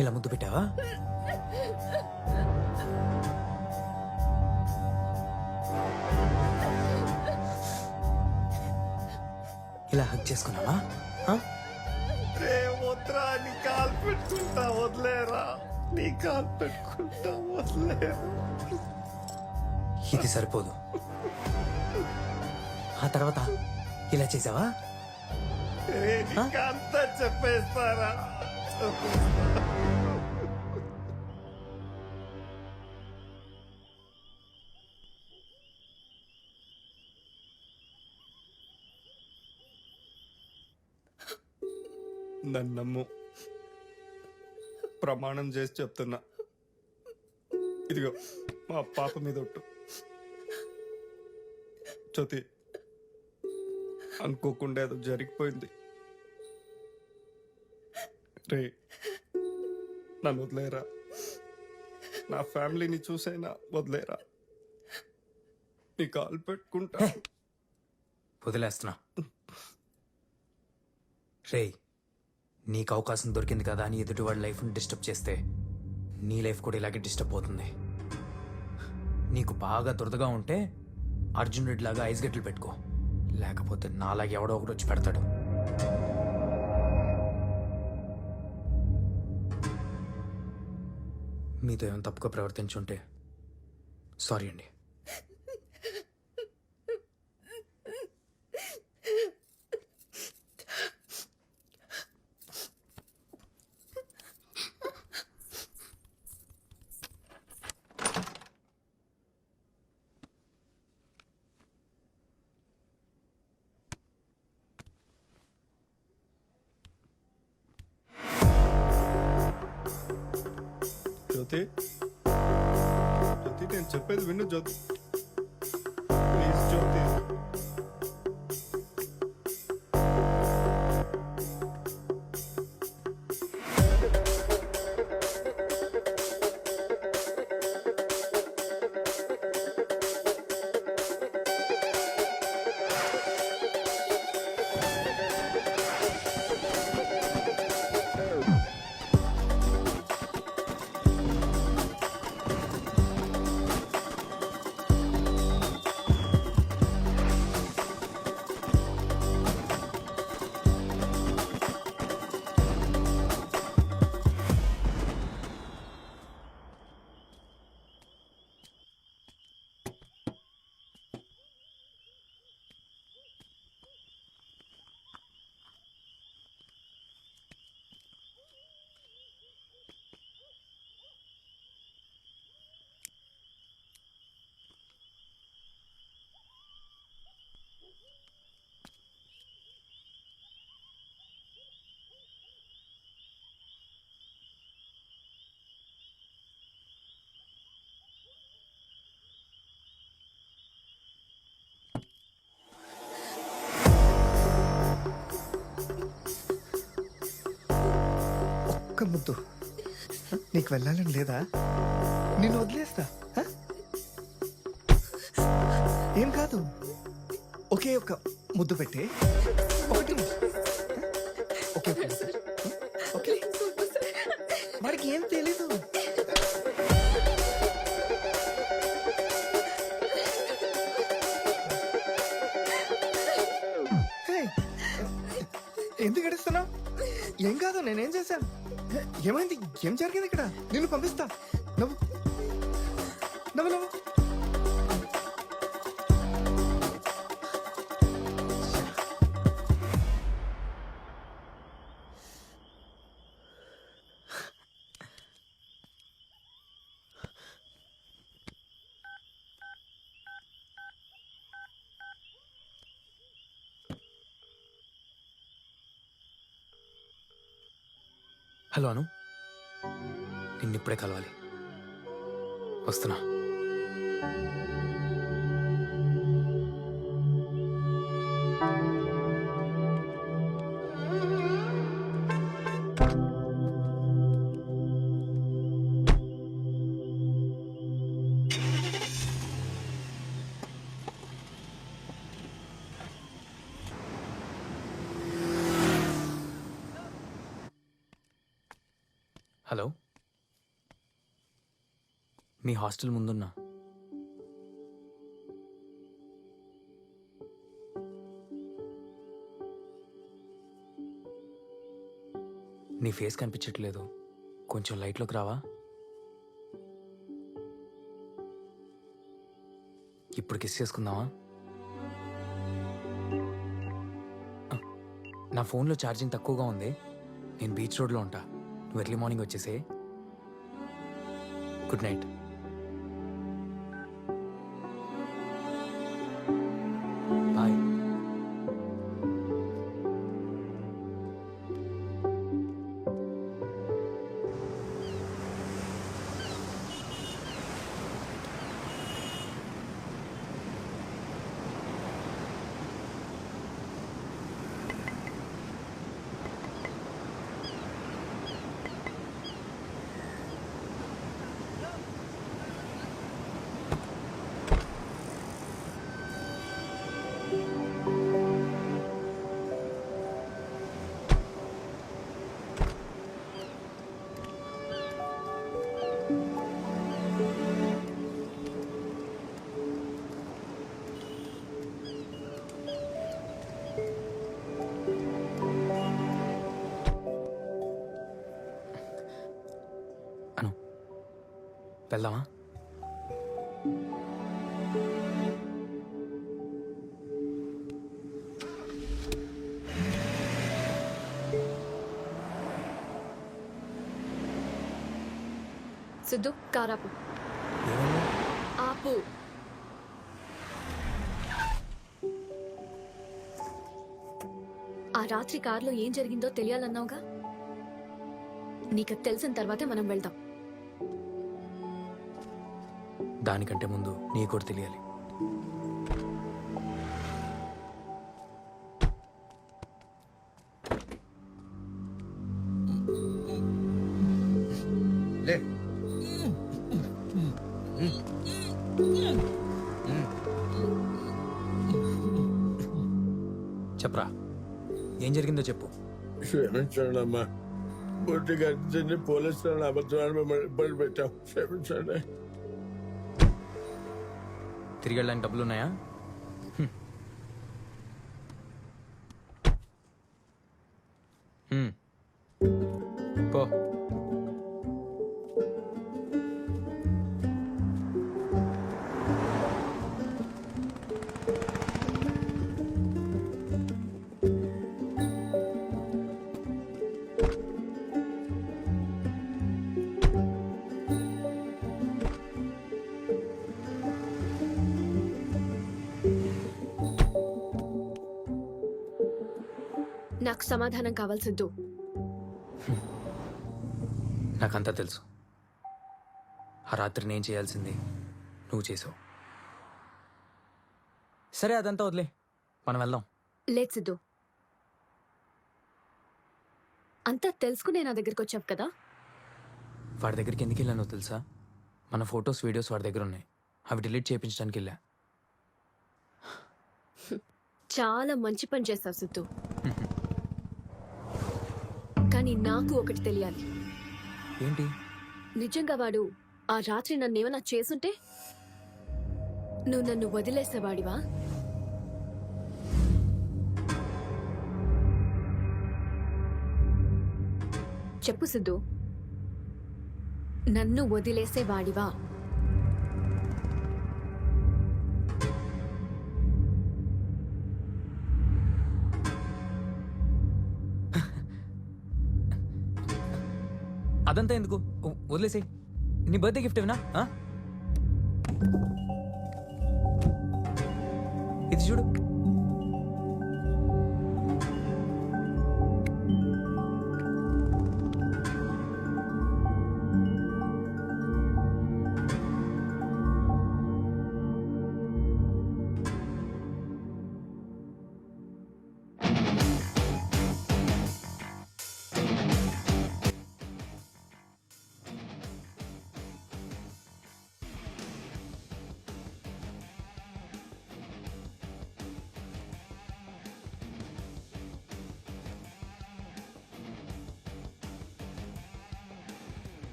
ఇలా ముద్దు పెట్టావా? ఇలా హక్ చేసుకున్నావా? రే వద్దురా, నీ కాలు పెట్టుకుంటా, వదిలేరా. నీ కాలు పెట్టుకుంటా, వదిలేరా. ఇది సరిపోదు, ఆ తర్వాత ఇలా చేసావా? అంతా చెప్పేస్తారా? నన్ను నమ్ము, ప్రమాణం చేసి చెప్తున్నా. ఇదిగో మా పాప మీద ఒట్టు. జ్యోతి, అనుకోకుండా ఏదో జరిగిపోయింది. రే నన్ను వదిలేరా, నా ఫ్యామిలీని చూసైనా వదిలేరా. నీ కాలు పెట్టుకుంటా. వదిలేస్తున్నా. రే, నీకు అవకాశం దొరికింది కదా అని ఎదుటి వాళ్ళ లైఫ్ని డిస్టర్బ్ చేస్తే నీ లైఫ్ కూడా ఇలాగే డిస్టర్బ్ అవుతుంది. నీకు బాగా దురదగా ఉంటే అర్జున్ రెడ్డి లాగా ఐస్ గడ్డలు పెట్టుకో, లేకపోతే నాలాగే ఎవడో ఒకటి వచ్చి పెడతాడు. మీతో ఏమైనా తప్పుగా ప్రవర్తించుంటే సారీ అండి. జ్యోతి జ్యోతి నేను చెప్పేది విను జ్యోతి ప్లీజ్ జ్యోతి. ఒక్క ముద్దు నీకు వెళ్ళాలని లేదా? నేను వదిలేస్తా. హ? ఏం కాదు, ఒకే ఒక్క ముద్దు పెట్టే. ఒకటి ఒకే ఒక్క ముద్దు. ఓకే వాడికి ఏం తెలీదు. హే, ఎందుకు ఏడుస్తున్నావు? ఏం కాదు, నేనేం చేశాను? ఏమైంది? ఏం జరిగింది ఇక్కడ? నిన్ను పంపిస్తా. నవ్వు నవ్వు నవ్వు. హలో అను, నిన్నిప్పుడే కలవాలి. వస్తున్నా. హలో, మీ హాస్టల్ ముందున్నా. నీ ఫేస్ కనిపించట్లేదు, కొంచెం లైట్లోకి రావా? ఇప్పుడు కిస్ చేసుకుందామా? నా ఫోన్లో ఛార్జింగ్ తక్కువగా ఉంది, నేను బీచ్ రోడ్లో ఉంటా. నువ్వు ఎర్లీ మార్నింగ్ వచ్చేసే. Good night. బాయ్. అను, వెళ్దామా? సిద్ధు, కారాపు. ఆపు. ఆ రాత్రి కారులో ఏం జరిగిందో తెలియాలన్నావుగా? నీకు తెలిసిన తర్వాతే మనం వెళ్దాం. దానికంటే ముందు నీ కూడా తెలియాలి. లే చెప్పరా, ఏం జరిగిందో చెప్పు. క్షమించండి అమ్మా. బుద్ధి గడిచింది, పోలీసులను అబద్ధాలు మిమ్మల్ని ఇబ్బంది పెట్టాం. క్షమించండి. తిరిగి వెళ్ళడానికి డబ్బులు ఉన్నాయా? పో. నాకు సమాధానం కావాలి సిద్ధు. నాకంతా తెలుసు. ఆ రాత్రి నేను చేయాల్సింది నువ్వు చేసావు. సరే, అదంతా వదిలే, మనం వెళ్దాం. లేదు సిద్ధు, అంతా తెలుసుకునే నా దగ్గరికి వచ్చావు కదా. వాడి దగ్గరికి ఎందుకు వెళ్ళానో తెలుసా? మన ఫొటోస్ వీడియోస్ వాడి దగ్గర ఉన్నాయి. అవి డిలీట్ చేయించడానికి వెళ్ళా. చాలా మంచి పని చేస్తావు సిద్ధు. కానీ నాకు ఒకటి తెలియాలి. ఏంటి? నిజంగా వాడు ఆ రాత్రి నన్నేమన్నా చేసుంటే నువ్వు నన్ను వదిలేసేవాడివా? చెప్పు సిద్ధు, నన్ను వదిలేసేవాడివా? అదంతా ఎందుకు, వదిలేసి. నీ బర్త్డే గిఫ్ట్ ఏమన్నా? ఇది చూడు.